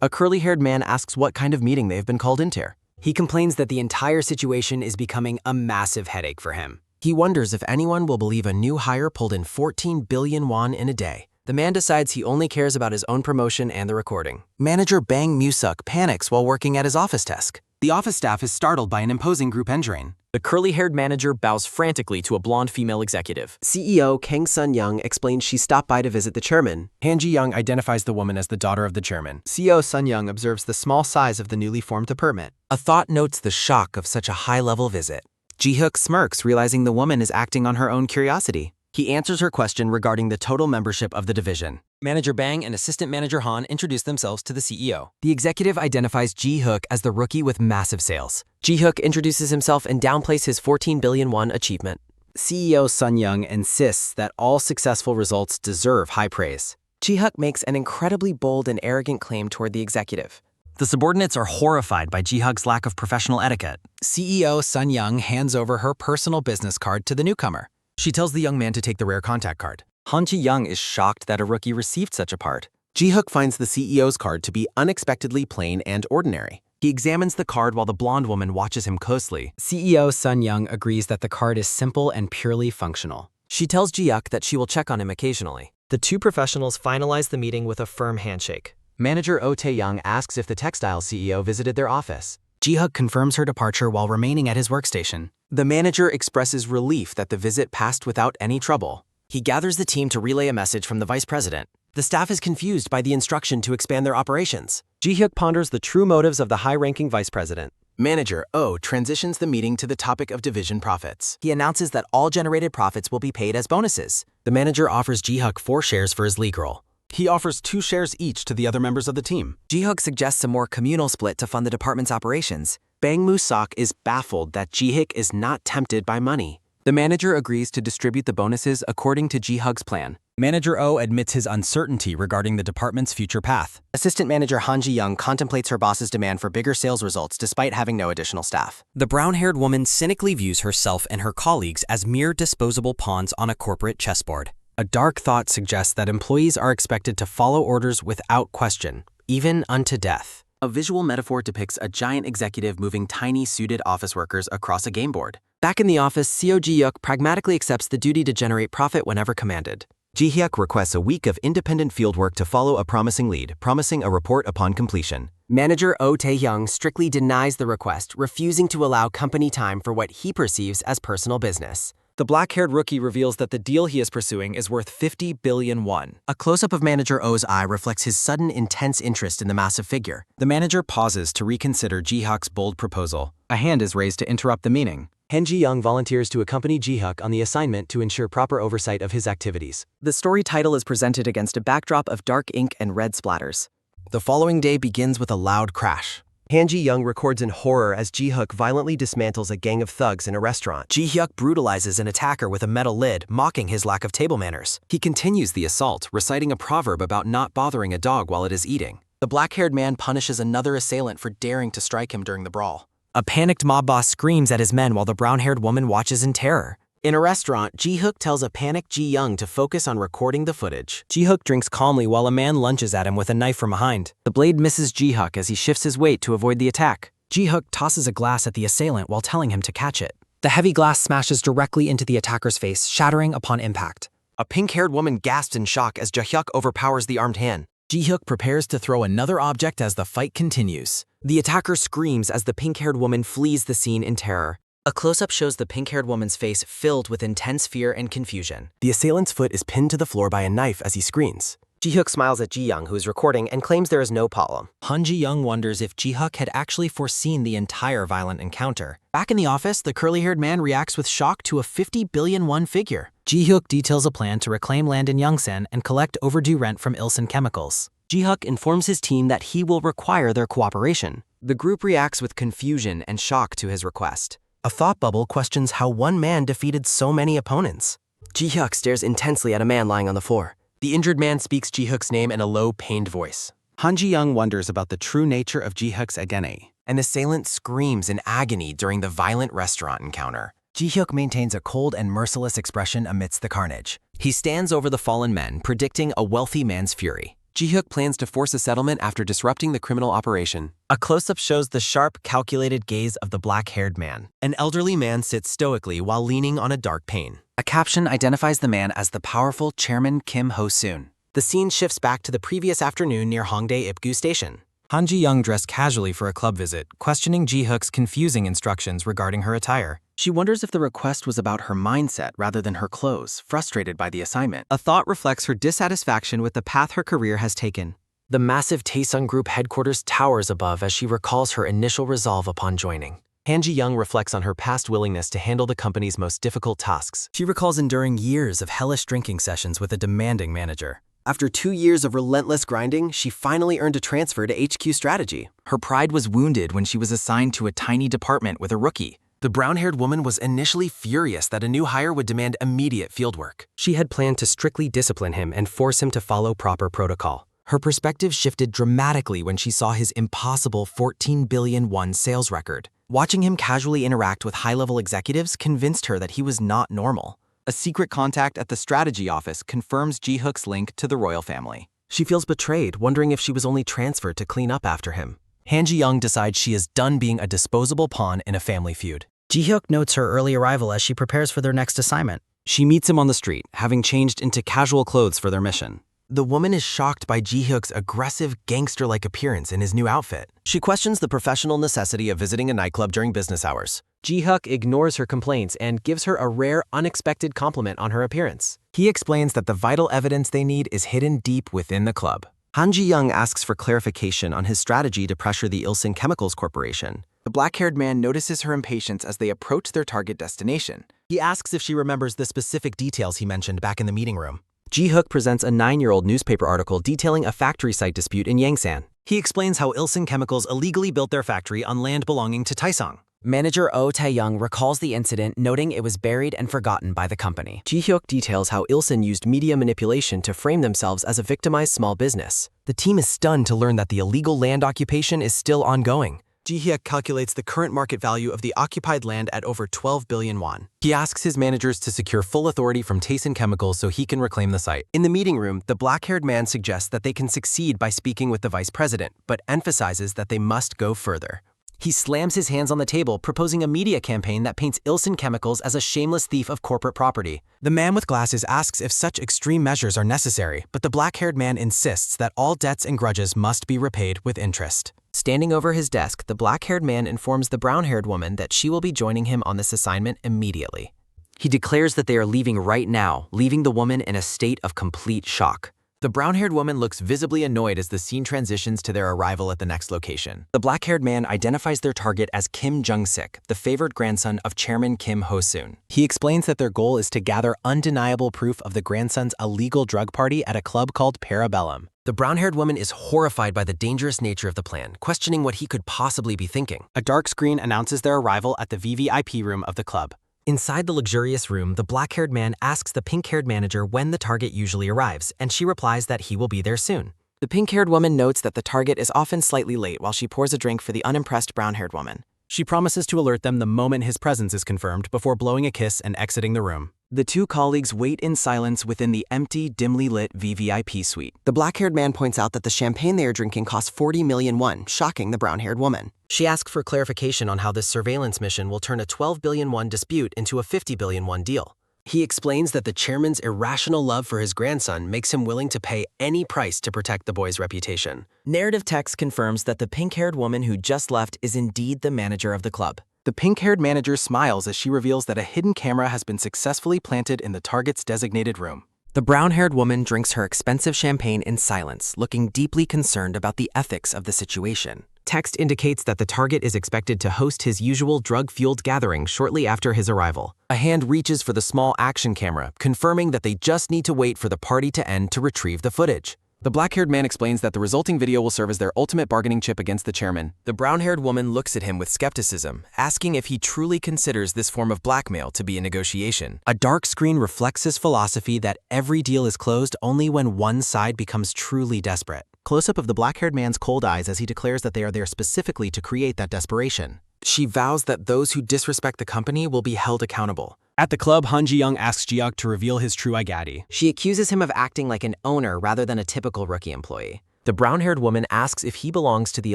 A curly-haired man asks what kind of meeting they have been called into. He complains that the entire situation is becoming a massive headache for him. He wonders if anyone will believe a new hire pulled in 14 billion won in a day. The man decides he only cares about his own promotion and the recording. Manager Bang Musuk panics while working at his office desk. The office staff is startled by an imposing group entering. The curly-haired manager bows frantically to a blonde female executive. CEO Kang Sun-young explains she stopped by to visit the chairman. Han Ji-young identifies the woman as the daughter of the chairman. CEO Sun-young observes the small size of the newly formed department. A thought notes the shock of such a high-level visit. Jihyuk smirks, realizing the woman is acting on her own curiosity. He answers her question regarding the total membership of the division. Manager Bang and assistant manager Han introduce themselves to the CEO. The executive identifies Jihyuk as the rookie with massive sales. Jihyuk introduces himself and downplays his 14 billion won achievement. CEO Sun-young insists that all successful results deserve high praise. Jihyuk makes an incredibly bold and arrogant claim toward the executive. The subordinates are horrified by Jihyuk's lack of professional etiquette. CEO Sun-young hands over her personal business card to the newcomer. She tells the young man to take the rare contact card. Han Ji-young is shocked that a rookie received such a part. Jihyuk finds the CEO's card to be unexpectedly plain and ordinary. He examines the card while the blonde woman watches him closely. CEO Sun-young agrees that the card is simple and purely functional. She tells Jihyuk that she will check on him occasionally. The two professionals finalize the meeting with a firm handshake. Manager Oh Tae-young asks if the textile CEO visited their office. Jihyuk confirms her departure while remaining at his workstation. The manager expresses relief that the visit passed without any trouble. He gathers the team to relay a message from the vice president. The staff is confused by the instruction to expand their operations. Jihyuk ponders the true motives of the high-ranking vice president. Manager Oh transitions the meeting to the topic of division profits. He announces that all generated profits will be paid as bonuses. The manager offers Jihyuk 4 shares for his league role. He offers 2 shares each to the other members of the team. Jihyuk suggests a more communal split to fund the department's operations. Bang Moo-sok is baffled that Jihyuk is not tempted by money. The manager agrees to distribute the bonuses according to Jihyuk's plan. Manager O admits his uncertainty regarding the department's future path. Assistant manager Han Ji-young contemplates her boss's demand for bigger sales results despite having no additional staff. The brown-haired woman cynically views herself and her colleagues as mere disposable pawns on a corporate chessboard. A dark thought suggests that employees are expected to follow orders without question, even unto death. A visual metaphor depicts a giant executive moving tiny suited office workers across a game board. Back in the office, Seo Jihyuk pragmatically accepts the duty to generate profit whenever commanded. Jihyuk requests a week of independent fieldwork to follow a promising lead, promising a report upon completion. Manager Oh Tae-hyung strictly denies the request, refusing to allow company time for what he perceives as personal business. The black-haired rookie reveals that the deal he is pursuing is worth 50 billion won. A close-up of Manager Oh's eye reflects his sudden, intense interest in the massive figure. The manager pauses to reconsider Jihyuk's bold proposal. A hand is raised to interrupt the meeting. Han Ji-young volunteers to accompany Jihyuk on the assignment to ensure proper oversight of his activities. The story title is presented against a backdrop of dark ink and red splatters. The following day begins with a loud crash. Han Ji-young records in horror as Jihyuk violently dismantles a gang of thugs in a restaurant. Jihyuk brutalizes an attacker with a metal lid, mocking his lack of table manners. He continues the assault, reciting a proverb about not bothering a dog while it is eating. The black-haired man punishes another assailant for daring to strike him during the brawl. A panicked mob boss screams at his men while the brown-haired woman watches in terror. In a restaurant, Jihyuk tells a panicked Ji-young to focus on recording the footage. Jihyuk drinks calmly while a man lunges at him with a knife from behind. The blade misses Jihyuk as he shifts his weight to avoid the attack. Jihyuk tosses a glass at the assailant while telling him to catch it. The heavy glass smashes directly into the attacker's face, shattering upon impact. A pink-haired woman gasps in shock as Jihyuk overpowers the armed hand. Jihyuk prepares to throw another object as the fight continues. The attacker screams as the pink-haired woman flees the scene in terror. A close-up shows the pink-haired woman's face filled with intense fear and confusion. The assailant's foot is pinned to the floor by a knife as he screams. Jihyuk smiles at Ji-young, who is recording, and claims there is no problem. Han Ji-young wonders if Jihyuk had actually foreseen the entire violent encounter. Back in the office, the curly-haired man reacts with shock to a 50 billion won figure. Jihyuk details a plan to reclaim land in Yongsan and collect overdue rent from Ilsan Chemicals. Jihyuk informs his team that he will require their cooperation. The group reacts with confusion and shock to his request. A thought bubble questions how one man defeated so many opponents. Jihyuk stares intensely at a man lying on the floor. The injured man speaks Jihyuk's name in a low, pained voice. Han Ji-young wonders about the true nature of Jihyuk's agony. An assailant screams in agony during the violent restaurant encounter. Jihyuk maintains a cold and merciless expression amidst the carnage. He stands over the fallen men, predicting a wealthy man's fury. Jihyuk plans to force a settlement after disrupting the criminal operation. A close-up shows the sharp, calculated gaze of the black-haired man. An elderly man sits stoically while leaning on a dark pane. A caption identifies the man as the powerful Chairman Kim Ho-soon. The scene shifts back to the previous afternoon near Hongdae Ipgu Station. Han Ji-young dressed casually for a club visit, questioning Jihyuk's confusing instructions regarding her attire. She wonders if the request was about her mindset rather than her clothes, frustrated by the assignment. A thought reflects her dissatisfaction with the path her career has taken. The massive Taesung Group headquarters towers above as she recalls her initial resolve upon joining. Han Ji-young reflects on her past willingness to handle the company's most difficult tasks. She recalls enduring years of hellish drinking sessions with a demanding manager. After 2 years of relentless grinding, she finally earned a transfer to HQ Strategy. Her pride was wounded when she was assigned to a tiny department with a rookie. The brown-haired woman was initially furious that a new hire would demand immediate fieldwork. She had planned to strictly discipline him and force him to follow proper protocol. Her perspective shifted dramatically when she saw his impossible 14 billion won sales record. Watching him casually interact with high-level executives convinced her that he was not normal. A secret contact at the strategy office confirms Jihyuk's link to the royal family. She feels betrayed, wondering if she was only transferred to clean up after him. Han Ji-young decides she is done being a disposable pawn in a family feud. Jihyuk notes her early arrival as she prepares for their next assignment. She meets him on the street, having changed into casual clothes for their mission. The woman is shocked by Jihyuk's aggressive, gangster-like appearance in his new outfit. She questions the professional necessity of visiting a nightclub during business hours. Jihyuk ignores her complaints and gives her a rare, unexpected compliment on her appearance. He explains that the vital evidence they need is hidden deep within the club. Han Ji-young asks for clarification on his strategy to pressure the Ilsan Chemicals Corporation. The black-haired man notices her impatience as they approach their target destination. He asks if she remembers the specific details he mentioned back in the meeting room. Jihyuk presents a 9-year-old newspaper article detailing a factory site dispute in Yangsan. He explains how Ilsan Chemicals illegally built their factory on land belonging to Taesung. Manager Oh Tae-young recalls the incident, noting it was buried and forgotten by the company. Jihyuk details how Ilsan used media manipulation to frame themselves as a victimized small business. The team is stunned to learn that the illegal land occupation is still ongoing. Jihyuk calculates the current market value of the occupied land at over 12 billion won. He asks his managers to secure full authority from Taesung Chemicals so he can reclaim the site. In the meeting room, the black-haired man suggests that they can succeed by speaking with the vice president, but emphasizes that they must go further. He slams his hands on the table, proposing a media campaign that paints Ilsan Chemicals as a shameless thief of corporate property. The man with glasses asks if such extreme measures are necessary, but the black-haired man insists that all debts and grudges must be repaid with interest. Standing over his desk, the black-haired man informs the brown-haired woman that she will be joining him on this assignment immediately. He declares that they are leaving right now, leaving the woman in a state of complete shock. The brown-haired woman looks visibly annoyed as the scene transitions to their arrival at the next location. The black-haired man identifies their target as Kim Jung-sik, the favored grandson of Chairman Kim Ho-soon. He explains that their goal is to gather undeniable proof of the grandson's illegal drug party at a club called Parabellum. The brown-haired woman is horrified by the dangerous nature of the plan, questioning what he could possibly be thinking. A dark screen announces their arrival at the VVIP room of the club. Inside the luxurious room, the black-haired man asks the pink-haired manager when the target usually arrives, and she replies that he will be there soon. The pink-haired woman notes that the target is often slightly late while she pours a drink for the unimpressed brown-haired woman. She promises to alert them the moment his presence is confirmed before blowing a kiss and exiting the room. The two colleagues wait in silence within the empty, dimly lit VVIP suite. The black-haired man points out that the champagne they are drinking costs 40 million won, shocking the brown-haired woman. She asks for clarification on how this surveillance mission will turn a 12 billion won dispute into a 50 billion won deal. He explains that the chairman's irrational love for his grandson makes him willing to pay any price to protect the boy's reputation. Narrative text confirms that the pink-haired woman who just left is indeed the manager of the club. The pink-haired manager smiles as she reveals that a hidden camera has been successfully planted in the target's designated room. The brown-haired woman drinks her expensive champagne in silence, looking deeply concerned about the ethics of the situation. Text indicates that the target is expected to host his usual drug-fueled gathering shortly after his arrival. A hand reaches for the small action camera, confirming that they just need to wait for the party to end to retrieve the footage. The black-haired man explains that the resulting video will serve as their ultimate bargaining chip against the chairman. The brown-haired woman looks at him with skepticism, asking if he truly considers this form of blackmail to be a negotiation. A dark screen reflects his philosophy that every deal is closed only when one side becomes truly desperate. Close-up of the black-haired man's cold eyes as he declares that they are there specifically to create that desperation. She vows that those who disrespect the company will be held accountable. At the club, Han Ji-young asks Jihyuk to reveal his true identity. She accuses him of acting like an owner rather than a typical rookie employee. The brown-haired woman asks if he belongs to the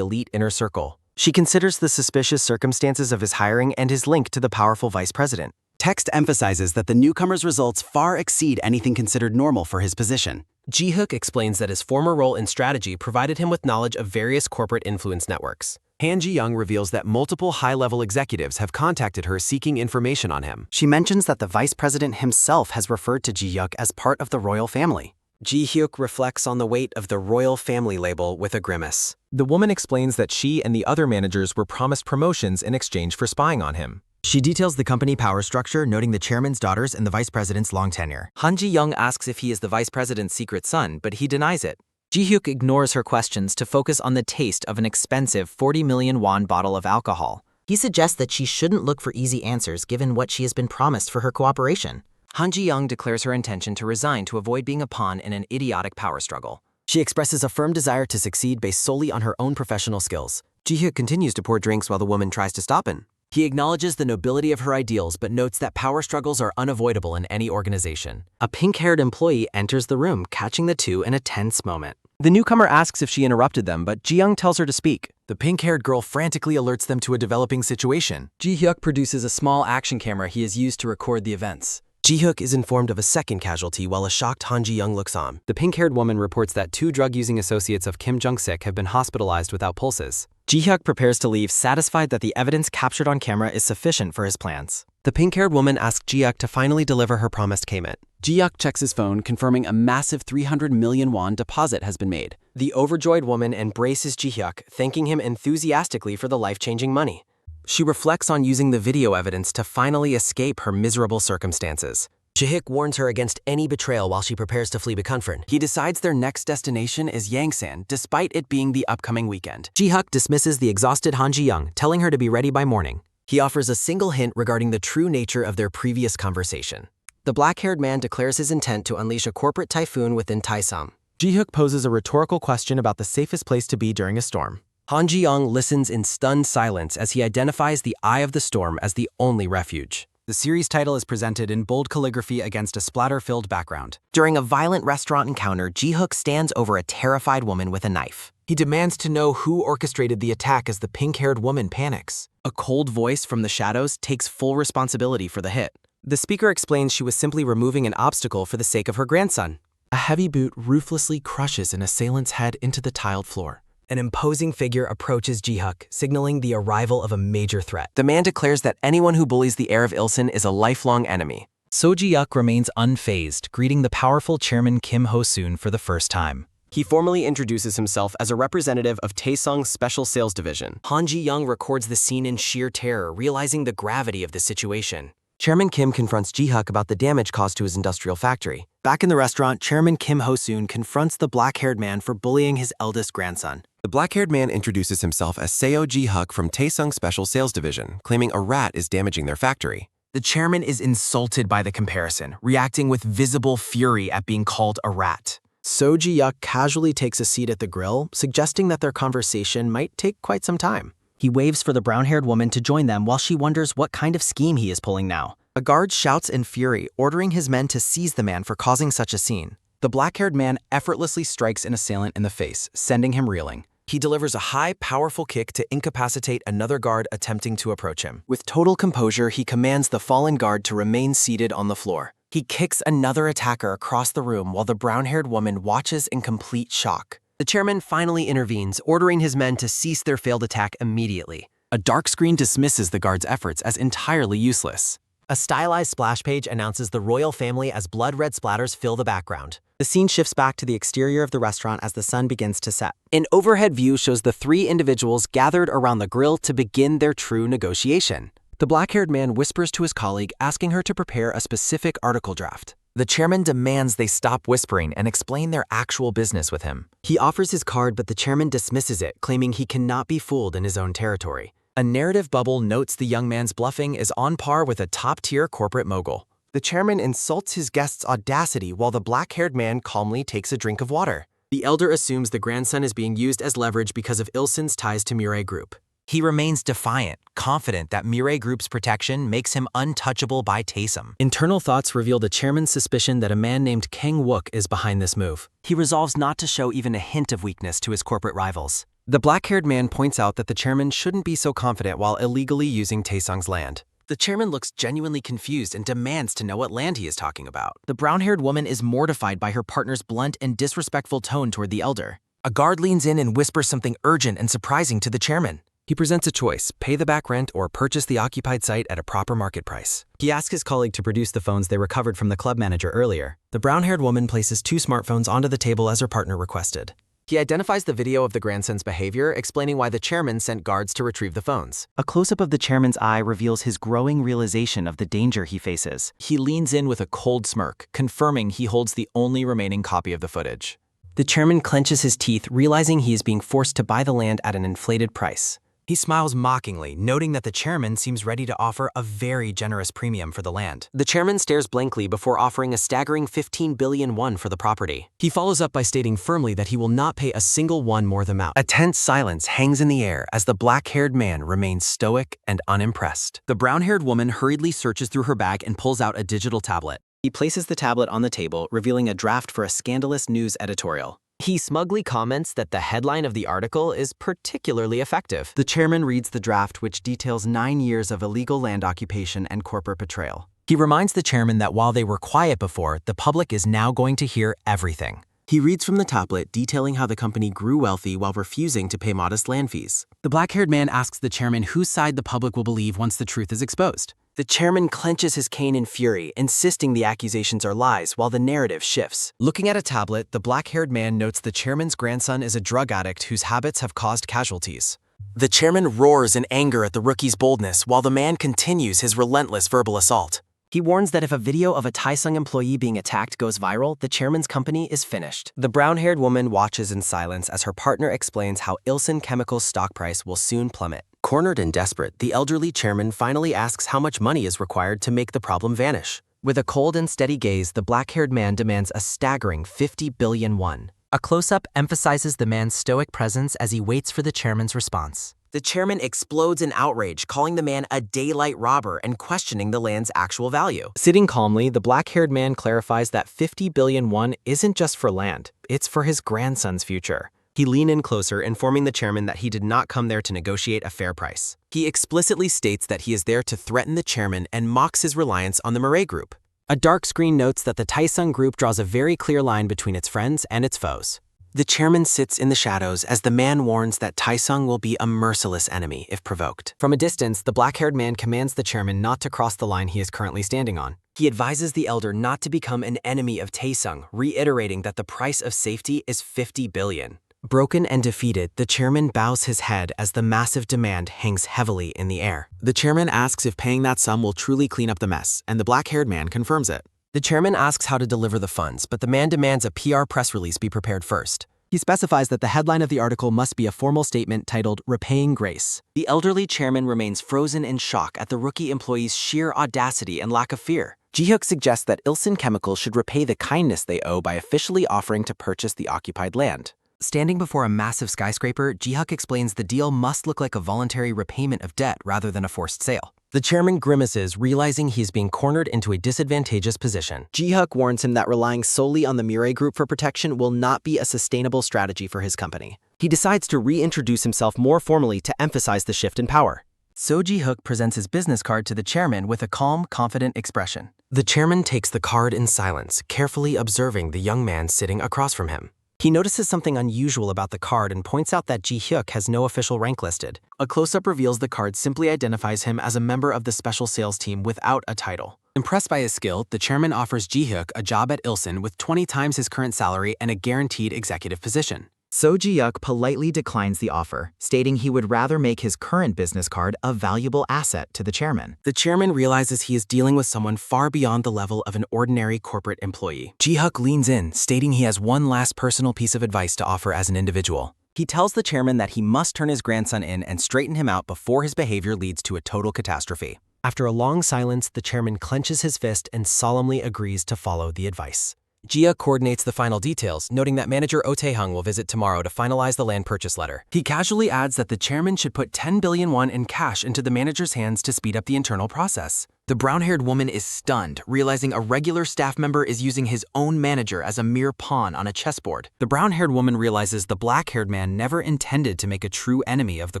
elite inner circle. She considers the suspicious circumstances of his hiring and his link to the powerful vice president. Text emphasizes that the newcomer's results far exceed anything considered normal for his position. Jihyuk explains that his former role in strategy provided him with knowledge of various corporate influence networks. Han Ji-young reveals that multiple high-level executives have contacted her seeking information on him. She mentions that the vice president himself has referred to Jihyuk as part of the royal family. Jihyuk reflects on the weight of the royal family label with a grimace. The woman explains that she and the other managers were promised promotions in exchange for spying on him. She details the company power structure, noting the chairman's daughters and the vice president's long tenure. Han Ji-young asks if he is the vice president's secret son, but he denies it. Jihyuk ignores her questions to focus on the taste of an expensive 40 million won bottle of alcohol. He suggests that she shouldn't look for easy answers given what she has been promised for her cooperation. Han Ji-young declares her intention to resign to avoid being a pawn in an idiotic power struggle. She expresses a firm desire to succeed based solely on her own professional skills. Jihyuk continues to pour drinks while the woman tries to stop him. He acknowledges the nobility of her ideals but notes that power struggles are unavoidable in any organization. A pink-haired employee enters the room, catching the two in a tense moment. The newcomer asks if she interrupted them, but Ji-young tells her to speak. The pink-haired girl frantically alerts them to a developing situation. Jihyuk produces a small action camera he has used to record the events. Jihyuk is informed of a second casualty while a shocked Han Ji-young looks on. The pink-haired woman reports that 2 drug-using associates of Kim Jung-sik have been hospitalized without pulses. Jihyuk prepares to leave, satisfied that the evidence captured on camera is sufficient for his plans. The pink-haired woman asks Jihyuk to finally deliver her promised payment. Jihyuk checks his phone, confirming a massive 300 million won deposit has been made. The overjoyed woman embraces Jihyuk, thanking him enthusiastically for the life-changing money. She reflects on using the video evidence to finally escape her miserable circumstances. Jihyuk warns her against any betrayal while she prepares to flee Baekhyun. He decides their next destination is Yangsan, despite it being the upcoming weekend. Jihyuk dismisses the exhausted Han Ji-young, telling her to be ready by morning. He offers a single hint regarding the true nature of their previous conversation. The black-haired man declares his intent to unleash a corporate typhoon within Taesung. Jihyuk poses a rhetorical question about the safest place to be during a storm. Han Ji-young listens in stunned silence as he identifies the eye of the storm as the only refuge. The series title is presented in bold calligraphy against a splatter-filled background. During a violent restaurant encounter, Jihyuk stands over a terrified woman with a knife. He demands to know who orchestrated the attack as the pink-haired woman panics. A cold voice from the shadows takes full responsibility for the hit. The speaker explains she was simply removing an obstacle for the sake of her grandson. A heavy boot ruthlessly crushes an assailant's head into the tiled floor. An imposing figure approaches Jihyuk, signaling the arrival of a major threat. The man declares that anyone who bullies the heir of Ilsun is a lifelong enemy. Seo Jihyuk remains unfazed, greeting the powerful chairman Kim Ho-soon for the first time. He formally introduces himself as a representative of Taesung's Special Sales Division. Han Ji-young records the scene in sheer terror, realizing the gravity of the situation. Chairman Kim confronts Jihyuk about the damage caused to his industrial factory. Back in the restaurant, Chairman Kim Ho-soon confronts the black-haired man for bullying his eldest grandson. The black-haired man introduces himself as Seo Jihyuk from Taesung's Special Sales Division, claiming a rat is damaging their factory. The chairman is insulted by the comparison, reacting with visible fury at being called a rat. Seo Jihyuk casually takes a seat at the grill, suggesting that their conversation might take quite some time. He waves for the brown-haired woman to join them while she wonders what kind of scheme he is pulling now. A guard shouts in fury, ordering his men to seize the man for causing such a scene. The black-haired man effortlessly strikes an assailant in the face, sending him reeling. He delivers a high, powerful kick to incapacitate another guard attempting to approach him. With total composure, he commands the fallen guard to remain seated on the floor. He kicks another attacker across the room while the brown-haired woman watches in complete shock. The chairman finally intervenes, ordering his men to cease their failed attack immediately. A dark screen dismisses the guard's efforts as entirely useless. A stylized splash page announces the royal family as blood-red splatters fill the background. The scene shifts back to the exterior of the restaurant as the sun begins to set. An overhead view shows the three individuals gathered around the grill to begin their true negotiation. The black-haired man whispers to his colleague, asking her to prepare a specific article draft. The chairman demands they stop whispering and explain their actual business with him. He offers his card, but the chairman dismisses it, claiming he cannot be fooled in his own territory. A narrative bubble notes the young man's bluffing is on par with a top-tier corporate mogul. The chairman insults his guest's audacity while the black-haired man calmly takes a drink of water. The elder assumes the grandson is being used as leverage because of Ilsun's ties to Mirai Group. He remains defiant, confident that Mirai Group's protection makes him untouchable by Taesung. Internal thoughts reveal the chairman's suspicion that a man named Kang Wook is behind this move. He resolves not to show even a hint of weakness to his corporate rivals. The black-haired man points out that the chairman shouldn't be so confident while illegally using Taesung's land. The chairman looks genuinely confused and demands to know what land he is talking about. The brown-haired woman is mortified by her partner's blunt and disrespectful tone toward the elder. A guard leans in and whispers something urgent and surprising to the chairman. He presents a choice: pay the back rent or purchase the occupied site at a proper market price. He asks his colleague to produce the phones they recovered from the club manager earlier. The brown-haired woman places 2 smartphones onto the table as her partner requested. He identifies the video of the grandson's behavior, explaining why the chairman sent guards to retrieve the phones. A close-up of the chairman's eye reveals his growing realization of the danger he faces. He leans in with a cold smirk, confirming he holds the only remaining copy of the footage. The chairman clenches his teeth, realizing he is being forced to buy the land at an inflated price. He smiles mockingly, noting that the chairman seems ready to offer a very generous premium for the land. The chairman stares blankly before offering a staggering 15 billion won for the property. He follows up by stating firmly that he will not pay a single won more than out. A tense silence hangs in the air as the black-haired man remains stoic and unimpressed. The brown-haired woman hurriedly searches through her bag and pulls out a digital tablet. He places the tablet on the table, revealing a draft for a scandalous news editorial. He smugly comments that the headline of the article is particularly effective. The chairman reads the draft, which details 9 years of illegal land occupation and corporate betrayal. He reminds the chairman that while they were quiet before, the public is now going to hear everything. He reads from the tablet, detailing how the company grew wealthy while refusing to pay modest land fees. The black-haired man asks the chairman whose side the public will believe once the truth is exposed. The chairman clenches his cane in fury, insisting the accusations are lies while the narrative shifts. Looking at a tablet, the black-haired man notes the chairman's grandson is a drug addict whose habits have caused casualties. The chairman roars in anger at the rookie's boldness while the man continues his relentless verbal assault. He warns that if a video of a Taesung employee being attacked goes viral, the chairman's company is finished. The brown-haired woman watches in silence as her partner explains how Ilsen Chemical's stock price will soon plummet. Cornered and desperate, the elderly chairman finally asks how much money is required to make the problem vanish. With a cold and steady gaze, the black-haired man demands a staggering 50 billion won. A close-up emphasizes the man's stoic presence as he waits for the chairman's response. The chairman explodes in outrage, calling the man a daylight robber and questioning the land's actual value. Sitting calmly, the black-haired man clarifies that 50 billion won isn't just for land, it's for his grandson's future. He leaned in closer, informing the chairman that he did not come there to negotiate a fair price. He explicitly states that he is there to threaten the chairman and mocks his reliance on the Murray Group. A dark screen notes that the Taesung Group draws a very clear line between its friends and its foes. The chairman sits in the shadows as the man warns that Taesung will be a merciless enemy if provoked. From a distance, the black-haired man commands the chairman not to cross the line he is currently standing on. He advises the elder not to become an enemy of Taesung, reiterating that the price of safety is 50 billion. Broken and defeated, the chairman bows his head as the massive demand hangs heavily in the air. The chairman asks if paying that sum will truly clean up the mess, and the black-haired man confirms it. The chairman asks how to deliver the funds, but the man demands a PR press release be prepared first. He specifies that the headline of the article must be a formal statement titled Repaying Grace. The elderly chairman remains frozen in shock at the rookie employee's sheer audacity and lack of fear. Jihyuk suggests that Ilsen Chemical should repay the kindness they owe by officially offering to purchase the occupied land. Standing before a massive skyscraper, Jihyuk explains the deal must look like a voluntary repayment of debt rather than a forced sale. The chairman grimaces, realizing he's being cornered into a disadvantageous position. Jihyuk warns him that relying solely on the Murray Group for protection will not be a sustainable strategy for his company. He decides to reintroduce himself more formally to emphasize the shift in power. Seo Jihyuk presents his business card to the chairman with a calm, confident expression. The chairman takes the card in silence, carefully observing the young man sitting across from him. He notices something unusual about the card and points out that Jihyuk has no official rank listed. A close-up reveals the card simply identifies him as a member of the special sales team without a title. Impressed by his skill, the chairman offers Jihyuk a job at Ilsen with 20 times his current salary and a guaranteed executive position. Seo Jihyuk politely declines the offer, stating he would rather make his current business card a valuable asset to the chairman. The chairman realizes he is dealing with someone far beyond the level of an ordinary corporate employee. Jihyuk leans in, stating he has one last personal piece of advice to offer as an individual. He tells the chairman that he must turn his grandson in and straighten him out before his behavior leads to a total catastrophe. After a long silence, the chairman clenches his fist and solemnly agrees to follow the advice. Jihyuk coordinates the final details, noting that manager Oh Tae-hung will visit tomorrow to finalize the land purchase letter. He casually adds that the chairman should put 10 billion won in cash into the manager's hands to speed up the internal process. The brown-haired woman is stunned, realizing a regular staff member is using his own manager as a mere pawn on a chessboard. The brown-haired woman realizes the black-haired man never intended to make a true enemy of the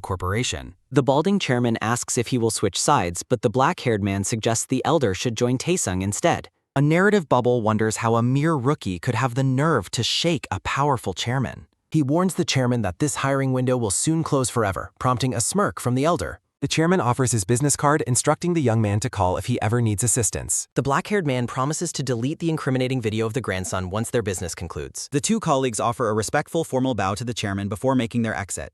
corporation. The balding chairman asks if he will switch sides, but the black-haired man suggests the elder should join Taesung instead. A narrative bubble wonders how a mere rookie could have the nerve to shake a powerful chairman. He warns the chairman that this hiring window will soon close forever, prompting a smirk from the elder. The chairman offers his business card, instructing the young man to call if he ever needs assistance. The black-haired man promises to delete the incriminating video of the grandson once their business concludes. The two colleagues offer a respectful formal bow to the chairman before making their exit.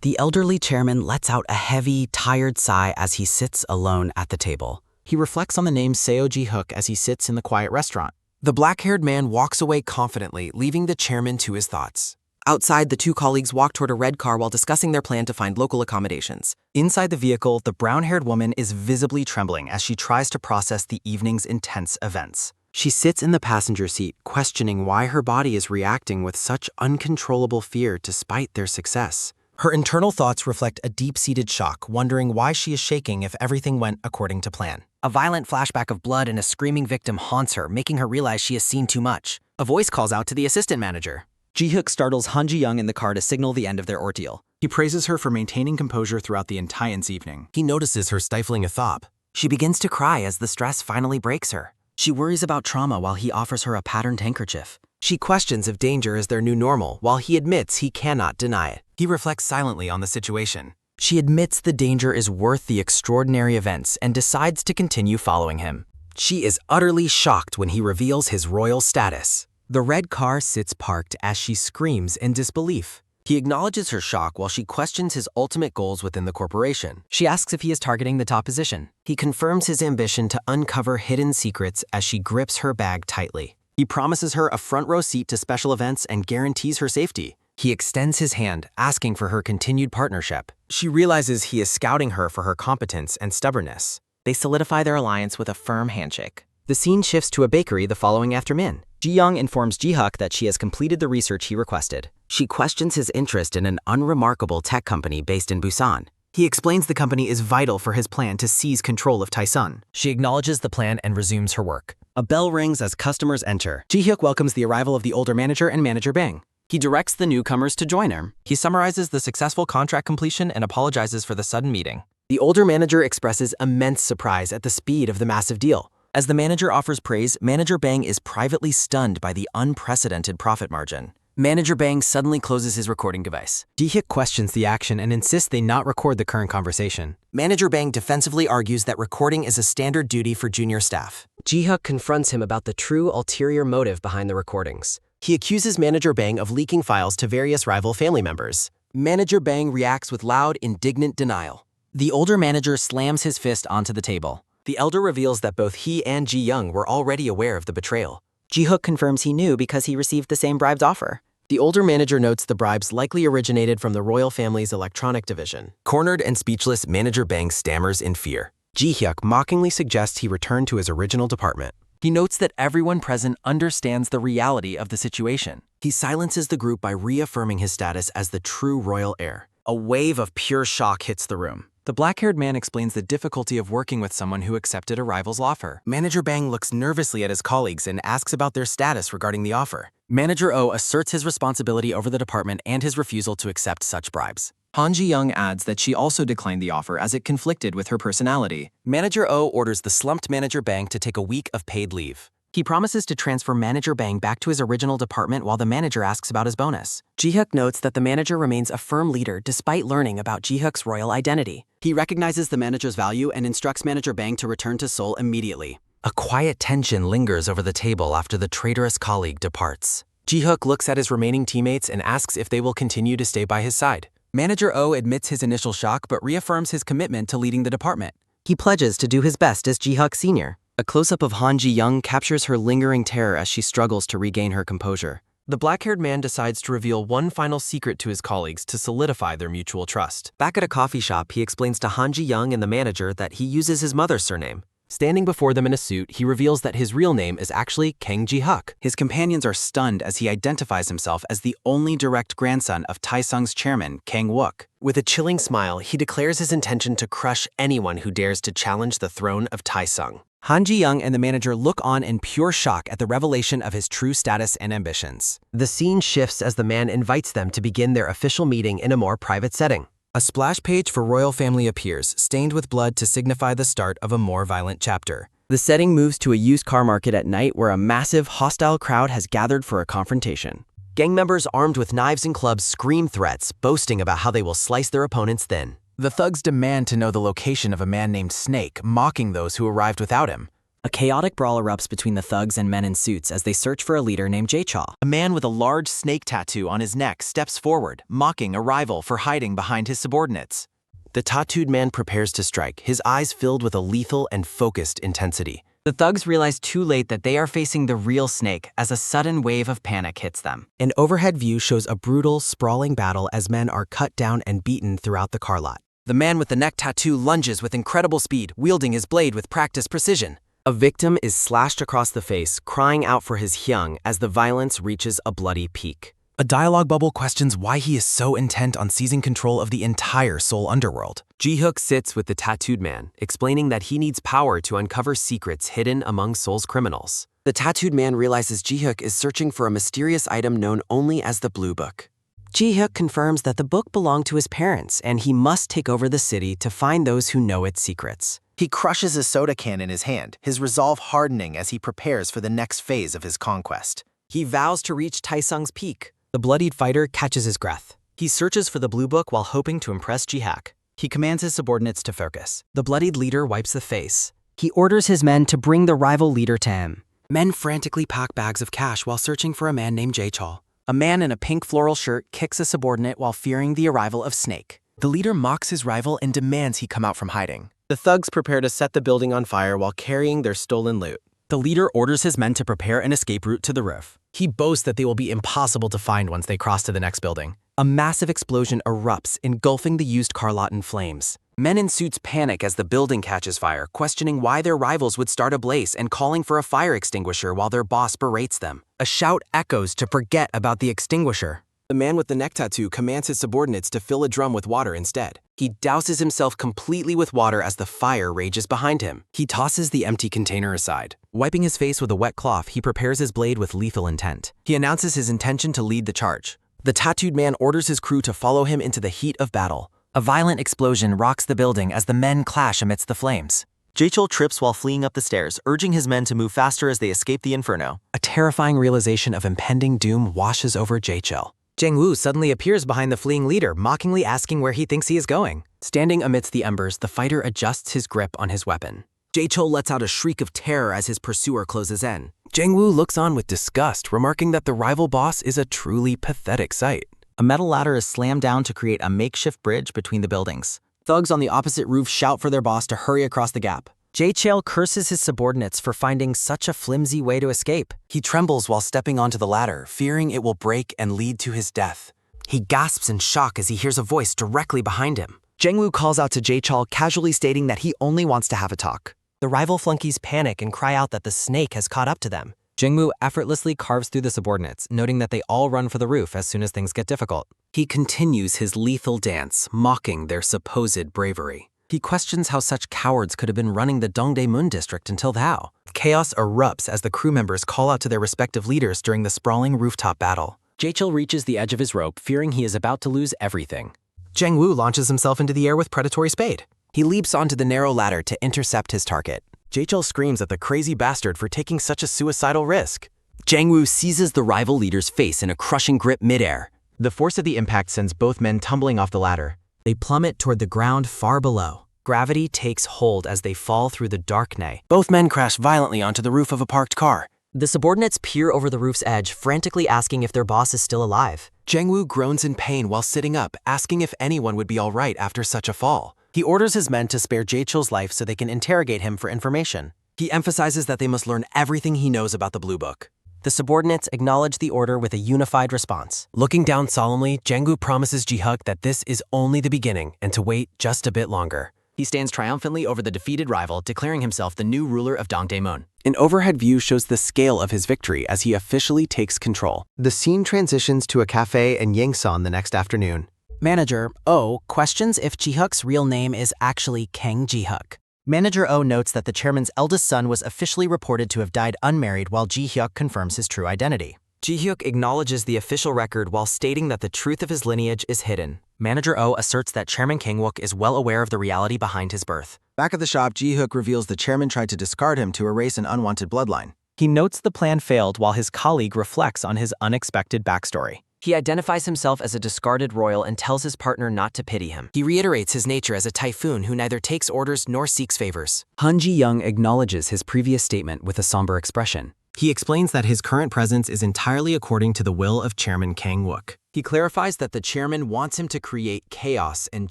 The elderly chairman lets out a heavy, tired sigh as he sits alone at the table. He reflects on the name Seo Jihyuk as he sits in the quiet restaurant. The black-haired man walks away confidently, leaving the chairman to his thoughts. Outside, the two colleagues walk toward a red car while discussing their plan to find local accommodations. Inside the vehicle, the brown-haired woman is visibly trembling as she tries to process the evening's intense events. She sits in the passenger seat, questioning why her body is reacting with such uncontrollable fear despite their success. Her internal thoughts reflect a deep-seated shock, wondering why she is shaking if everything went according to plan. A violent flashback of blood and a screaming victim haunts her, making her realize she has seen too much. A voice calls out to the assistant manager. Jihyuk startles Han Ji-young in the car to signal the end of their ordeal. He praises her for maintaining composure throughout the entire evening. He notices her stifling a thought. She begins to cry as the stress finally breaks her. She worries about trauma while he offers her a patterned handkerchief. She questions if danger is their new normal, while he admits he cannot deny it. He reflects silently on the situation. She admits the danger is worth the extraordinary events and decides to continue following him. She is utterly shocked when he reveals his royal status. The red car sits parked as she screams in disbelief. He acknowledges her shock while she questions his ultimate goals within the corporation. She asks if he is targeting the top position. He confirms his ambition to uncover hidden secrets as she grips her bag tightly. He promises her a front row seat to special events and guarantees her safety. He extends his hand, asking for her continued partnership. She realizes he is scouting her for her competence and stubbornness. They solidify their alliance with a firm handshake. The scene shifts to a bakery the following afternoon. Ji-young informs Jihyuk that she has completed the research he requested. She questions his interest in an unremarkable tech company based in Busan. He explains the company is vital for his plan to seize control of Taesung. She acknowledges the plan and resumes her work. A bell rings as customers enter. Jihyuk welcomes the arrival of the older manager and Manager Bang. He directs the newcomers to join him. He summarizes the successful contract completion and apologizes for the sudden meeting. The older manager expresses immense surprise at the speed of the massive deal. As the manager offers praise, Manager Bang is privately stunned by the unprecedented profit margin. Manager Bang suddenly closes his recording device. Jihyuk questions the action and insists they not record the current conversation. Manager Bang defensively argues that recording is a standard duty for junior staff. Jihyuk confronts him about the true ulterior motive behind the recordings. He accuses Manager Bang of leaking files to various rival family members. Manager Bang reacts with loud, indignant denial. The older manager slams his fist onto the table. The elder reveals that both he and Ji-young were already aware of the betrayal. Jihyuk confirms he knew because he received the same bribed offer. The older manager notes the bribes likely originated from the royal family's electronic division. Cornered and speechless, Manager Bang stammers in fear. Jihyuk mockingly suggests he return to his original department. He notes that everyone present understands the reality of the situation. He silences the group by reaffirming his status as the true royal heir. A wave of pure shock hits the room. The black-haired man explains the difficulty of working with someone who accepted a rival's offer. Manager Bang looks nervously at his colleagues and asks about their status regarding the offer. Manager O asserts his responsibility over the department and his refusal to accept such bribes. Han Ji-young adds that she also declined the offer as it conflicted with her personality. Manager O orders the slumped Manager Bang to take a week of paid leave. He promises to transfer Manager Bang back to his original department while the manager asks about his bonus. Jihyuk notes that the manager remains a firm leader despite learning about Jihyuk's royal identity. He recognizes the manager's value and instructs Manager Bang to return to Seoul immediately. A quiet tension lingers over the table after the traitorous colleague departs. Jihyuk looks at his remaining teammates and asks if they will continue to stay by his side. Manager O admits his initial shock but reaffirms his commitment to leading the department. He pledges to do his best as Jihyuk Sr. A close-up of Han Ji-young captures her lingering terror as she struggles to regain her composure. The black-haired man decides to reveal one final secret to his colleagues to solidify their mutual trust. Back at a coffee shop, he explains to Han Ji-young and the manager that he uses his mother's surname. Standing before them in a suit, he reveals that his real name is actually Kang Jihyuk. His companions are stunned as he identifies himself as the only direct grandson of Taesung's chairman, Kang Wook. With a chilling smile, he declares his intention to crush anyone who dares to challenge the throne of Taesung. Han Ji-young and the manager look on in pure shock at the revelation of his true status and ambitions. The scene shifts as the man invites them to begin their official meeting in a more private setting. A splash page for royal family appears, stained with blood to signify the start of a more violent chapter. The setting moves to a used car market at night where a massive, hostile crowd has gathered for a confrontation. Gang members armed with knives and clubs scream threats, boasting about how they will slice their opponents thin. The thugs demand to know the location of a man named Snake, mocking those who arrived without him. A chaotic brawl erupts between the thugs and men in suits as they search for a leader named Jae-chaw. A man with a large snake tattoo on his neck steps forward, mocking a rival for hiding behind his subordinates. The tattooed man prepares to strike, his eyes filled with a lethal and focused intensity. The thugs realize too late that they are facing the real Snake as a sudden wave of panic hits them. An overhead view shows a brutal, sprawling battle as men are cut down and beaten throughout the car lot. The man with the neck tattoo lunges with incredible speed, wielding his blade with practiced precision. A victim is slashed across the face, crying out for his hyung as the violence reaches a bloody peak. A dialogue bubble questions why he is so intent on seizing control of the entire Seoul underworld. Jihyuk sits with the tattooed man, explaining that he needs power to uncover secrets hidden among Seoul's criminals. The tattooed man realizes Jihyuk is searching for a mysterious item known only as the Blue Book. Jihyuk confirms that the book belonged to his parents, and he must take over the city to find those who know its secrets. He crushes a soda can in his hand, his resolve hardening as he prepares for the next phase of his conquest. He vows to reach Taesung's peak. The bloodied fighter catches his breath. He searches for the Blue Book while hoping to impress Jihyuk. He commands his subordinates to focus. The bloodied leader wipes the face. He orders his men to bring the rival leader to him. Men frantically pack bags of cash while searching for a man named Jae-chaw. A man in a pink floral shirt kicks a subordinate while fearing the arrival of Snake. The leader mocks his rival and demands he come out from hiding. The thugs prepare to set the building on fire while carrying their stolen loot. The leader orders his men to prepare an escape route to the roof. He boasts that they will be impossible to find once they cross to the next building. A massive explosion erupts, engulfing the used car lot in flames. Men in suits panic as the building catches fire, questioning why their rivals would start a blaze and calling for a fire extinguisher while their boss berates them. A shout echoes to forget about the extinguisher. The man with the neck tattoo commands his subordinates to fill a drum with water instead. He douses himself completely with water as the fire rages behind him. He tosses the empty container aside. Wiping his face with a wet cloth, he prepares his blade with lethal intent. He announces his intention to lead the charge. The tattooed man orders his crew to follow him into the heat of battle. A violent explosion rocks the building as the men clash amidst the flames. Jaechul trips while fleeing up the stairs, urging his men to move faster as they escape the inferno. A terrifying realization of impending doom washes over Jaechul. Jang-woo suddenly appears behind the fleeing leader, mockingly asking where he thinks he is going. Standing amidst the embers, the fighter adjusts his grip on his weapon. Jaechul lets out a shriek of terror as his pursuer closes in. Jang-woo looks on with disgust, remarking that the rival boss is a truly pathetic sight. A metal ladder is slammed down to create a makeshift bridge between the buildings. Thugs on the opposite roof shout for their boss to hurry across the gap. Jaechul curses his subordinates for finding such a flimsy way to escape. He trembles while stepping onto the ladder, fearing it will break and lead to his death. He gasps in shock as he hears a voice directly behind him. Jang-woo calls out to Jaechul, casually stating that he only wants to have a talk. The rival flunkies panic and cry out that the snake has caught up to them. Jang-woo effortlessly carves through the subordinates, noting that they all run for the roof as soon as things get difficult. He continues his lethal dance, mocking their supposed bravery. He questions how such cowards could have been running the Dongdaemun district until now. Chaos erupts as the crew members call out to their respective leaders during the sprawling rooftop battle. Jaechul reaches the edge of his rope, fearing he is about to lose everything. Jang-woo launches himself into the air with predatory spade. He leaps onto the narrow ladder to intercept his target. Jaechul screams at the crazy bastard for taking such a suicidal risk. Jang-woo seizes the rival leader's face in a crushing grip midair. The force of the impact sends both men tumbling off the ladder. They plummet toward the ground far below. Gravity takes hold as they fall through the darkness. Both men crash violently onto the roof of a parked car. The subordinates peer over the roof's edge, frantically asking if their boss is still alive. Jang-woo groans in pain while sitting up, asking if anyone would be all right after such a fall. He orders his men to spare Jaechul's life so they can interrogate him for information. He emphasizes that they must learn everything he knows about the Blue Book. The subordinates acknowledge the order with a unified response. Looking down solemnly, Jang-woo promises Jihyuk that this is only the beginning and to wait just a bit longer. He stands triumphantly over the defeated rival, declaring himself the new ruler of Dongdaemun. An overhead view shows the scale of his victory as he officially takes control. The scene transitions to a cafe in Yangsan the next afternoon. Manager O questions if Jihyuk's real name is actually Kang Jihyuk. Manager O notes that the chairman's eldest son was officially reported to have died unmarried, while Jihyuk confirms his true identity. Jihyuk acknowledges the official record while stating that the truth of his lineage is hidden. Manager O asserts that Chairman Kang-wook is well aware of the reality behind his birth. Back at the shop, Jihyuk reveals the chairman tried to discard him to erase an unwanted bloodline. He notes the plan failed while his colleague reflects on his unexpected backstory. He identifies himself as a discarded royal and tells his partner not to pity him. He reiterates his nature as a typhoon who neither takes orders nor seeks favors. Han Ji-young acknowledges his previous statement with a somber expression. He explains that his current presence is entirely according to the will of Chairman Kang-wook. He clarifies that the chairman wants him to create chaos and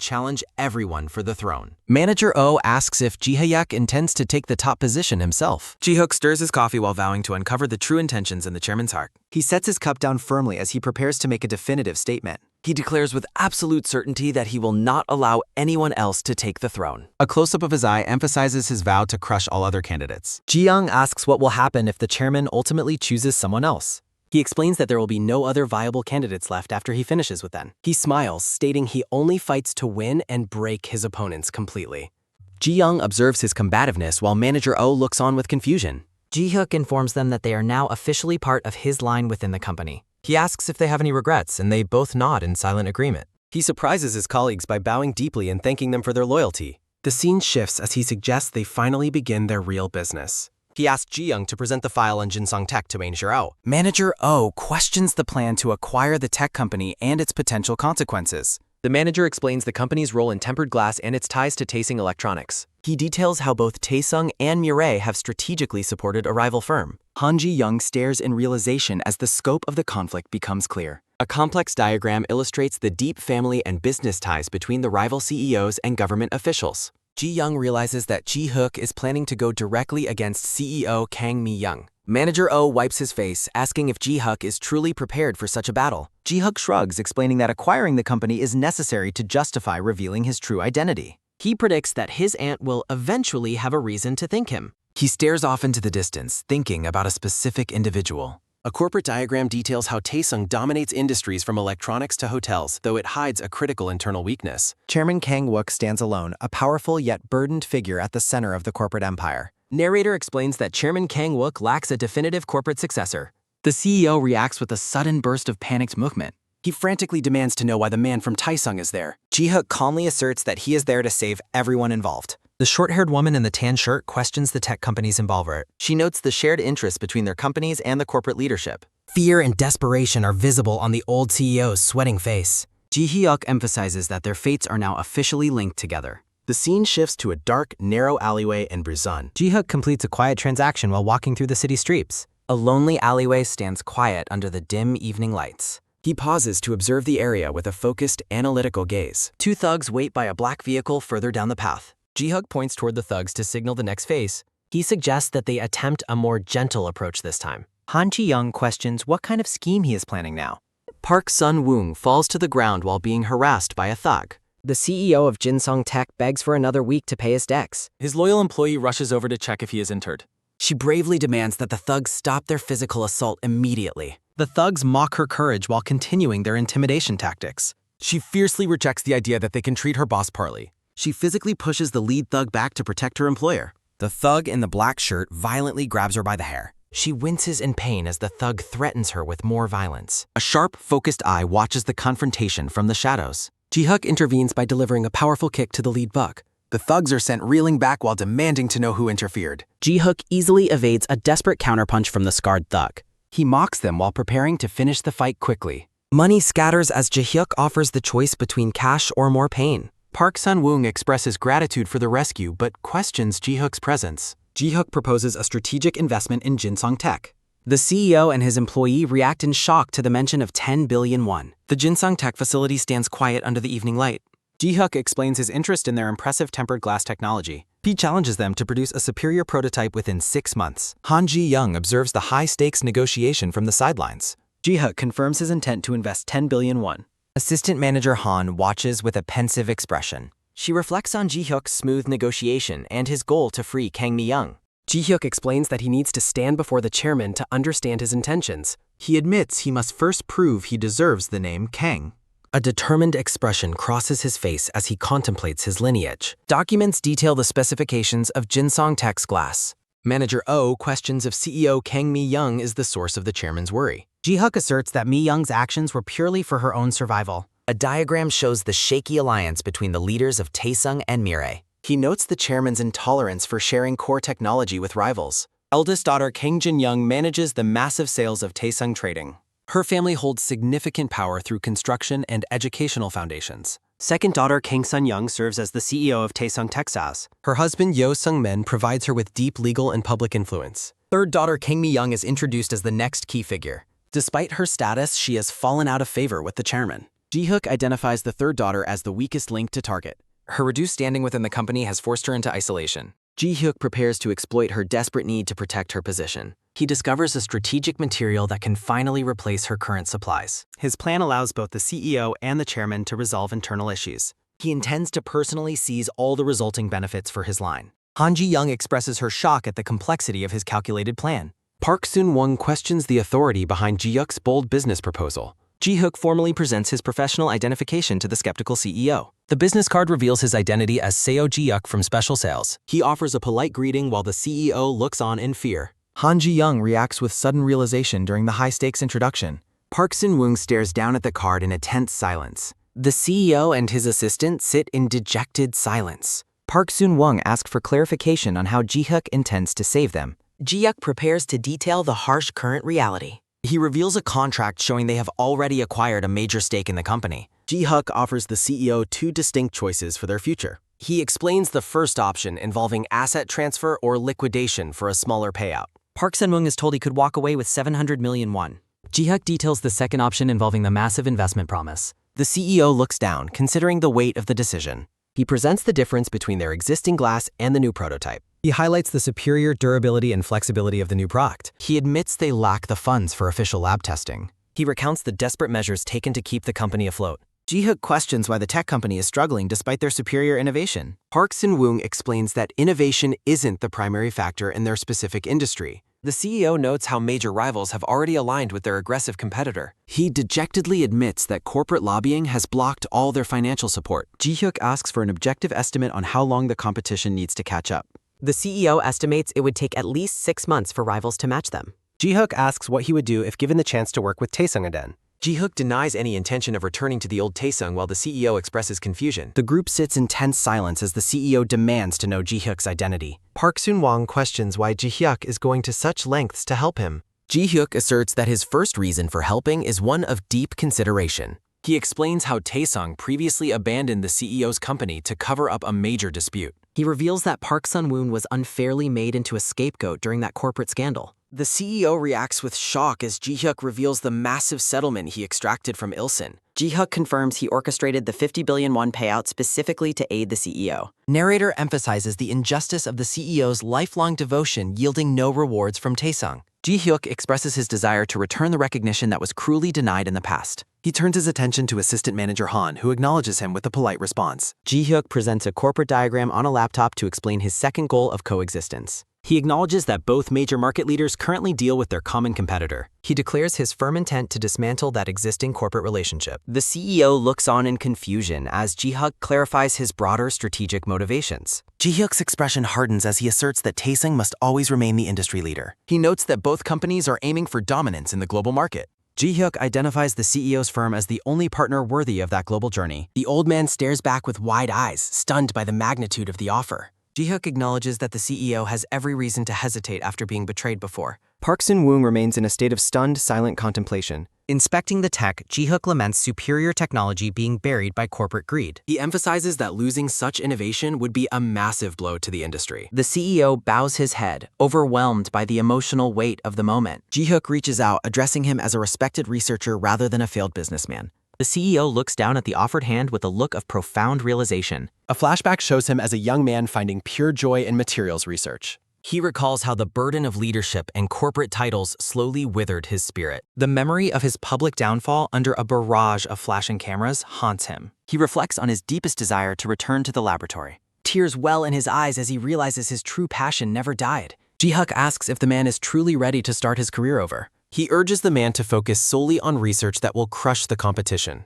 challenge everyone for the throne. Manager O asks if Ji Hyuk intends to take the top position himself. Ji-hyuk stirs his coffee while vowing to uncover the true intentions in the chairman's heart. He sets his cup down firmly as he prepares to make a definitive statement. He declares with absolute certainty that he will not allow anyone else to take the throne. A close-up of his eye emphasizes his vow to crush all other candidates. Ji-young asks what will happen if the chairman ultimately chooses someone else. He explains that there will be no other viable candidates left after he finishes with them. He smiles, stating he only fights to win and break his opponents completely. Ji-young observes his combativeness while Manager O looks on with confusion. Ji-hyuk informs them that they are now officially part of his line within the company. He asks if they have any regrets, and they both nod in silent agreement. He surprises his colleagues by bowing deeply and thanking them for their loyalty. The scene shifts as he suggests they finally begin their real business. He asks Ji-young to present the file on Jinsong Tech to Manager O. Manager O questions the plan to acquire the tech company and its potential consequences. The manager explains the company's role in tempered glass and its ties to Taesung Electronics. He details how both Taesung and Mireille have strategically supported a rival firm. Han Ji-young stares in realization as the scope of the conflict becomes clear. A complex diagram illustrates the deep family and business ties between the rival CEOs and government officials. Ji-young realizes that Jihyuk is planning to go directly against CEO Kang Mi-young. Manager Oh wipes his face, asking if Jihyuk is truly prepared for such a battle. Jihyuk shrugs, explaining that acquiring the company is necessary to justify revealing his true identity. He predicts that his aunt will eventually have a reason to thank him. He stares off into the distance, thinking about a specific individual. A corporate diagram details how Taesung dominates industries from electronics to hotels, though it hides a critical internal weakness. Chairman Kang Wook stands alone, a powerful yet burdened figure at the center of the corporate empire. Narrator explains that Chairman Kang Wook lacks a definitive corporate successor. The CEO reacts with a sudden burst of panicked movement. He frantically demands to know why the man from Taesung is there. Jihyuk calmly asserts that he is there to save everyone involved. The short-haired woman in the tan shirt questions the tech company's involvement. She notes the shared interests between their companies and the corporate leadership. Fear and desperation are visible on the old CEO's sweating face. Jihyuk emphasizes that their fates are now officially linked together. The scene shifts to a dark, narrow alleyway in Busan. Jihyuk completes a quiet transaction while walking through the city streets. A lonely alleyway stands quiet under the dim evening lights. He pauses to observe the area with a focused, analytical gaze. Two thugs wait by a black vehicle further down the path. Jihyuk points toward the thugs to signal the next phase. He suggests that they attempt a more gentle approach this time. Han Ji-young questions what kind of scheme he is planning now. Park Sun-woong falls to the ground while being harassed by a thug. The CEO of Jinsong Tech begs for another week to pay his debts. His loyal employee rushes over to check if he is injured. She bravely demands that the thugs stop their physical assault immediately. The thugs mock her courage while continuing their intimidation tactics. She fiercely rejects the idea that they can treat her boss poorly. She physically pushes the lead thug back to protect her employer. The thug in the black shirt violently grabs her by the hair. She winces in pain as the thug threatens her with more violence. A sharp, focused eye watches the confrontation from the shadows. Jihyuk intervenes by delivering a powerful kick to the lead buck. The thugs are sent reeling back while demanding to know who interfered. Jihyuk easily evades a desperate counterpunch from the scarred thug. He mocks them while preparing to finish the fight quickly. Money scatters as Jihyuk offers the choice between cash or more pain. Park Sun-woong expresses gratitude for the rescue but questions Jihyuk's presence. Jihyuk proposes a strategic investment in Jinsong Tech. The CEO and his employee react in shock to the mention of 10 billion won. The Jinsong Tech facility stands quiet under the evening light. Jihyuk explains his interest in their impressive tempered glass technology. He challenges them to produce a superior prototype within 6 months. Han Ji-young observes the high-stakes negotiation from the sidelines. Jihyuk confirms his intent to invest 10 billion won. Assistant Manager Han watches with a pensive expression. She reflects on Jihyuk's smooth negotiation and his goal to free Kang Mi-young. Jihyuk explains that he needs to stand before the chairman to understand his intentions. He admits he must first prove he deserves the name Kang. A determined expression crosses his face as he contemplates his lineage. Documents detail the specifications of Jinsong Tech's glass. Manager Oh questions if CEO Kang Mi-young is the source of the chairman's worry. Jihyuk asserts that Mi-young's actions were purely for her own survival. A diagram shows the shaky alliance between the leaders of Taesung and Mireille. He notes the chairman's intolerance for sharing core technology with rivals. Eldest daughter Kang Jin-young manages the massive sales of Taesung Trading. Her family holds significant power through construction and educational foundations. Second daughter Kang Sun-young serves as the CEO of Taesung Texas. Her husband Yo Sung-min provides her with deep legal and public influence. Third daughter Kang Mi-young is introduced as the next key figure. Despite her status, she has fallen out of favor with the chairman. Jihyuk identifies the third daughter as the weakest link to target. Her reduced standing within the company has forced her into isolation. Jihyuk prepares to exploit her desperate need to protect her position. He discovers a strategic material that can finally replace her current supplies. His plan allows both the CEO and the chairman to resolve internal issues. He intends to personally seize all the resulting benefits for his line. Han Ji-young expresses her shock at the complexity of his calculated plan. Park Sun-woong questions the authority behind Jihyuk's bold business proposal. Jihyuk formally presents his professional identification to the skeptical CEO. The business card reveals his identity as Seo Jihyuk from Special Sales. He offers a polite greeting while the CEO looks on in fear. Han Ji-young reacts with sudden realization during the high-stakes introduction. Park Sun-woong stares down at the card in a tense silence. The CEO and his assistant sit in dejected silence. Park Sun-woong asks for clarification on how Jihyuk intends to save them. Jihyuk prepares to detail the harsh current reality. He reveals a contract showing they have already acquired a major stake in the company. Jihyuk offers the CEO two distinct choices for their future. He explains the first option involving asset transfer or liquidation for a smaller payout. Park Sun-woong is told he could walk away with 700 million won. Jihyuk details the second option involving the massive investment promise. The CEO looks down, considering the weight of the decision. He presents the difference between their existing glass and the new prototype. He highlights the superior durability and flexibility of the new product. He admits they lack the funds for official lab testing. He recounts the desperate measures taken to keep the company afloat. Jihyuk questions why the tech company is struggling despite their superior innovation. Park Sun-woong explains that innovation isn't the primary factor in their specific industry. The CEO notes how major rivals have already aligned with their aggressive competitor. He dejectedly admits that corporate lobbying has blocked all their financial support. Jihyuk asks for an objective estimate on how long the competition needs to catch up. The CEO estimates it would take at least 6 months for rivals to match them. Jihyuk asks what he would do if given the chance to work with Taesung again. Jihyuk denies any intention of returning to the old Taesung while the CEO expresses confusion. The group sits in tense silence as the CEO demands to know Jihyuk's identity. Park Sun-woong questions why Jihyuk is going to such lengths to help him. Jihyuk asserts that his first reason for helping is one of deep consideration. He explains how Taesung previously abandoned the CEO's company to cover up a major dispute. He reveals that Park Sun-woong was unfairly made into a scapegoat during that corporate scandal. The CEO reacts with shock as Jihyuk reveals the massive settlement he extracted from Ilson. Jihyuk confirms he orchestrated the 50 billion won payout specifically to aid the CEO. Narrator emphasizes the injustice of the CEO's lifelong devotion yielding no rewards from Taesung. Jihyuk expresses his desire to return the recognition that was cruelly denied in the past. He turns his attention to assistant manager Han, who acknowledges him with a polite response. Jihyuk presents a corporate diagram on a laptop to explain his second goal of coexistence. He acknowledges that both major market leaders currently deal with their common competitor. He declares his firm intent to dismantle that existing corporate relationship. The CEO looks on in confusion as Jihyuk clarifies his broader strategic motivations. Jihyuk's expression hardens as he asserts that Taesung must always remain the industry leader. He notes that both companies are aiming for dominance in the global market. Jihyuk identifies the CEO's firm as the only partner worthy of that global journey. The old man stares back with wide eyes, stunned by the magnitude of the offer. Jihyuk acknowledges that the CEO has every reason to hesitate after being betrayed before. Park Sun-woong remains in a state of stunned, silent contemplation. Inspecting the tech, Jihyuk laments superior technology being buried by corporate greed. He emphasizes that losing such innovation would be a massive blow to the industry. The CEO bows his head, overwhelmed by the emotional weight of the moment. Jihyuk reaches out, addressing him as a respected researcher rather than a failed businessman. The CEO looks down at the offered hand with a look of profound realization. A flashback shows him as a young man finding pure joy in materials research. He recalls how the burden of leadership and corporate titles slowly withered his spirit. The memory of his public downfall under a barrage of flashing cameras haunts him. He reflects on his deepest desire to return to the laboratory. Tears well in his eyes as he realizes his true passion never died. Jihyuk asks if the man is truly ready to start his career over. He urges the man to focus solely on research that will crush the competition.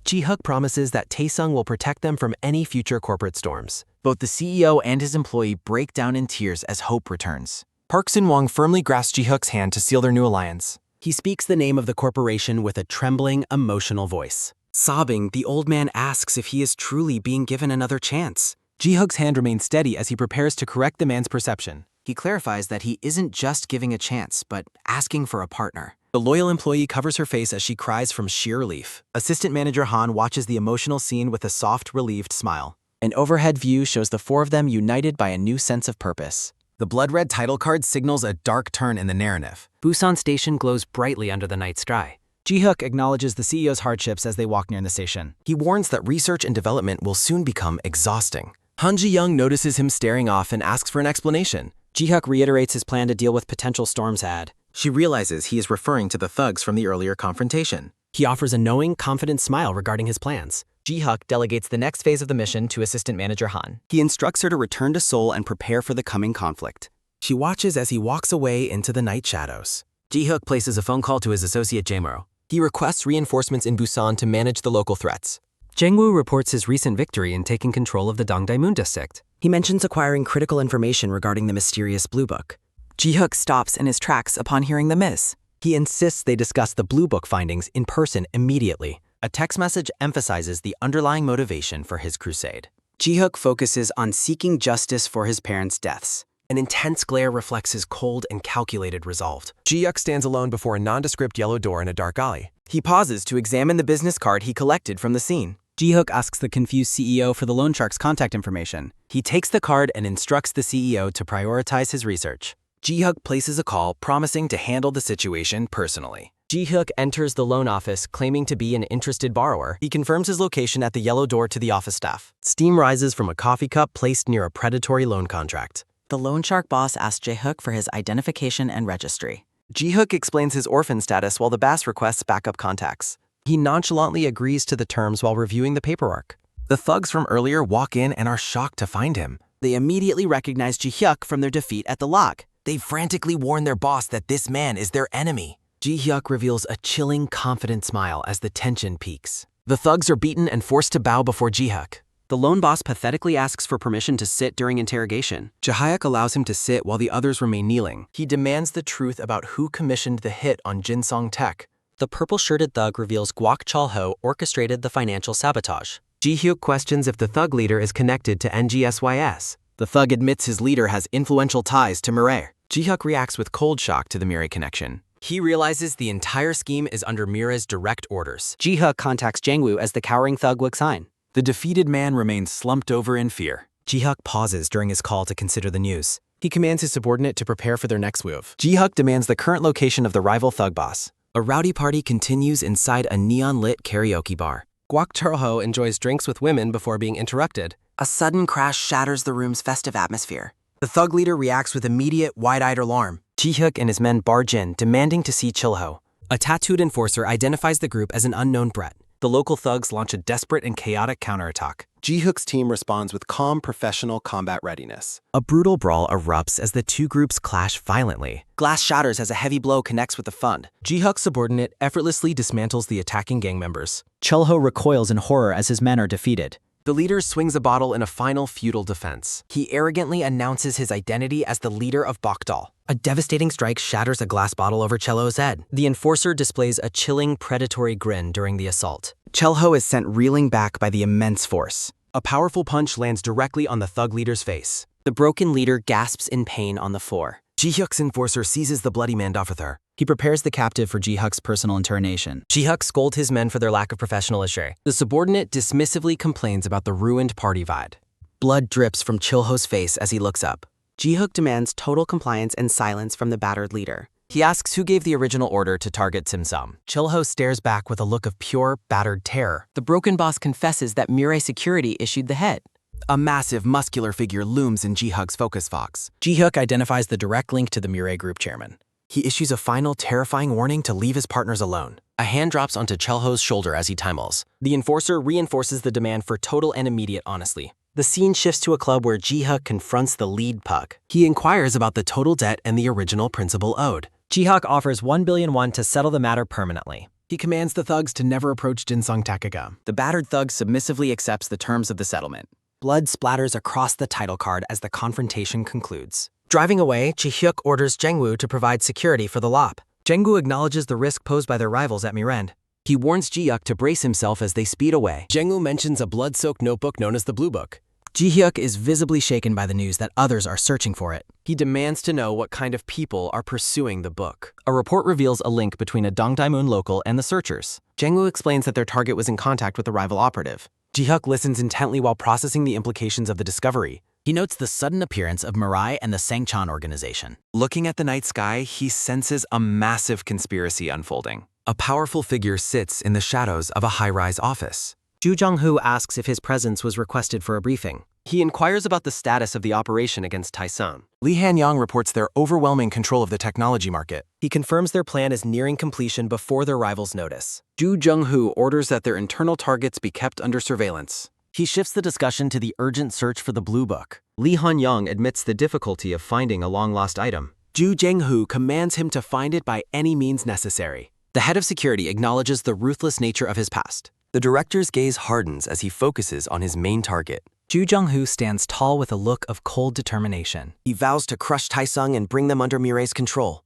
Jihyuk promises that Taesung will protect them from any future corporate storms. Both the CEO and his employee break down in tears as hope returns. Park Sun-woong firmly grasps Jihyuk's hand to seal their new alliance. He speaks the name of the corporation with a trembling, emotional voice. Sobbing, the old man asks if he is truly being given another chance. Jihyuk's hand remains steady as he prepares to correct the man's perception. He clarifies that he isn't just giving a chance, but asking for a partner. The loyal employee covers her face as she cries from sheer relief. Assistant manager Han watches the emotional scene with a soft, relieved smile. An overhead view shows the four of them united by a new sense of purpose. The blood-red title card signals a dark turn in the narrative. Busan Station glows brightly under the night sky. Jihyuk acknowledges the CEO's hardships as they walk near the station. He warns that research and development will soon become exhausting. Han Ji-young notices him staring off and asks for an explanation. Jihyuk reiterates his plan to deal with potential storms ahead. She realizes he is referring to the thugs from the earlier confrontation. He offers a knowing, confident smile regarding his plans. Jihyuk delegates the next phase of the mission to Assistant Manager Han. He instructs her to return to Seoul and prepare for the coming conflict. She watches as he walks away into the night shadows. Jihyuk places a phone call to his associate Jae-mo. He requests reinforcements in Busan to manage the local threats. Jang-woo reports his recent victory in taking control of the Dongdaemun district. He mentions acquiring critical information regarding the mysterious Blue Book. Jihyuk stops in his tracks upon hearing the miss. He insists they discuss the Blue Book findings in person immediately. A text message emphasizes the underlying motivation for his crusade. Jihyuk focuses on seeking justice for his parents' deaths. An intense glare reflects his cold and calculated resolve. Jihyuk stands alone before a nondescript yellow door in a dark alley. He pauses to examine the business card he collected from the scene. Jihyuk asks the confused CEO for the loan shark's contact information. He takes the card and instructs the CEO to prioritize his research. Jihyuk places a call, promising to handle the situation personally. Jihyuk enters the loan office, claiming to be an interested borrower. He confirms his location at the yellow door to the office staff. Steam rises from a coffee cup placed near a predatory loan contract. The loan shark boss asks Jae-hook for his identification and registry. Jihyuk explains his orphan status while the boss requests backup contacts. He nonchalantly agrees to the terms while reviewing the paperwork. The thugs from earlier walk in and are shocked to find him. They immediately recognize Jihyuk from their defeat at the lock. They frantically warn their boss that this man is their enemy. Jihyuk reveals a chilling, confident smile as the tension peaks. The thugs are beaten and forced to bow before Jihyuk. The loan boss pathetically asks for permission to sit during interrogation. Jihyuk allows him to sit while the others remain kneeling. He demands the truth about who commissioned the hit on Jinsong Tech. The purple-shirted thug reveals Guak Chol-ho orchestrated the financial sabotage. Jihyuk questions if the thug leader is connected to NGSYS. The thug admits his leader has influential ties to Mirai. Jihyuk reacts with cold shock to the Mirai connection. He realizes the entire scheme is under Mirai's direct orders. Jihyuk contacts Jang-woo as the cowering thug looks on. The defeated man remains slumped over in fear. Jihyuk pauses during his call to consider the news. He commands his subordinate to prepare for their next move. Jihyuk demands the current location of the rival thug boss. A rowdy party continues inside a neon-lit karaoke bar. Guak Chol-ho enjoys drinks with women before being interrupted. A sudden crash shatters the room's festive atmosphere. The thug leader reacts with immediate, wide-eyed alarm. Jihyuk and his men barge in, demanding to see Chil-ho. A tattooed enforcer identifies the group as an unknown threat. The local thugs launch a desperate and chaotic counterattack. Jihyuk's team responds with calm, professional combat readiness. A brutal brawl erupts as the two groups clash violently. Glass shatters as a heavy blow connects with the fund. Jihyuk's subordinate effortlessly dismantles the attacking gang members. Chul-ho recoils in horror as his men are defeated. The leader swings a bottle in a final futile defense. He arrogantly announces his identity as the leader of Bokdal. A devastating strike shatters a glass bottle over Chul-ho's head. The enforcer displays a chilling, predatory grin during the assault. Chul-ho is sent reeling back by the immense force. A powerful punch lands directly on the thug leader's face. The broken leader gasps in pain on the floor. Jihyuk's enforcer seizes the bloody man officer. He prepares the captive for Jihyuk's personal interrogation. Jihyuk scolds his men for their lack of professionalism. The subordinate dismissively complains about the ruined party vibe. Blood drips from Chul-ho's face as he looks up. Jihyuk demands total compliance and silence from the battered leader. He asks who gave the original order to target Simsum. Chul-ho stares back with a look of pure, battered terror. The broken boss confesses that Mirai Security issued the hit. A massive, muscular figure looms in Jihyuk's focus box. Jihyuk identifies the direct link to the Mirai group chairman. He issues a final, terrifying warning to leave his partners alone. A hand drops onto Chul-ho's shoulder as he timels. The enforcer reinforces the demand for total and immediate honesty. The scene shifts to a club where Jihyuk confronts the lead pug. He inquires about the total debt and the original principal owed. Jihyuk offers 1 billion won to settle the matter permanently. He commands the thugs to never approach Jinsong Takaga. The battered thug submissively accepts the terms of the settlement. Blood splatters across the title card as the confrontation concludes. Driving away, Jihyuk orders Jang-woo to provide security for the LOP. Jang-woo acknowledges the risk posed by their rivals at Mirend. He warns Jihyuk to brace himself as they speed away. Jang-woo mentions a blood-soaked notebook known as the Blue Book. Jihyuk is visibly shaken by the news that others are searching for it. He demands to know what kind of people are pursuing the book. A report reveals a link between a Dongdaemun local and the searchers. Jang-woo explains that their target was in contact with the rival operative. Jihyuk listens intently while processing the implications of the discovery. He notes the sudden appearance of Mirai and the Sangchan organization. Looking at the night sky, he senses a massive conspiracy unfolding. A powerful figure sits in the shadows of a high-rise office. Ju Jong-hoo asks if his presence was requested for a briefing. He inquires about the status of the operation against Taesung. Lee Han-yang reports their overwhelming control of the technology market. He confirms their plan is nearing completion before their rivals notice. Ju Jung-hoo orders that their internal targets be kept under surveillance. He shifts the discussion to the urgent search for the Blue Book. Lee Han-yang admits the difficulty of finding a long-lost item. Ju Jang-hoo commands him to find it by any means necessary. The head of security acknowledges the ruthless nature of his past. The director's gaze hardens as he focuses on his main target. Ju Jong-hoo stands tall with a look of cold determination. He vows to crush Taesung and bring them under Mirai's control.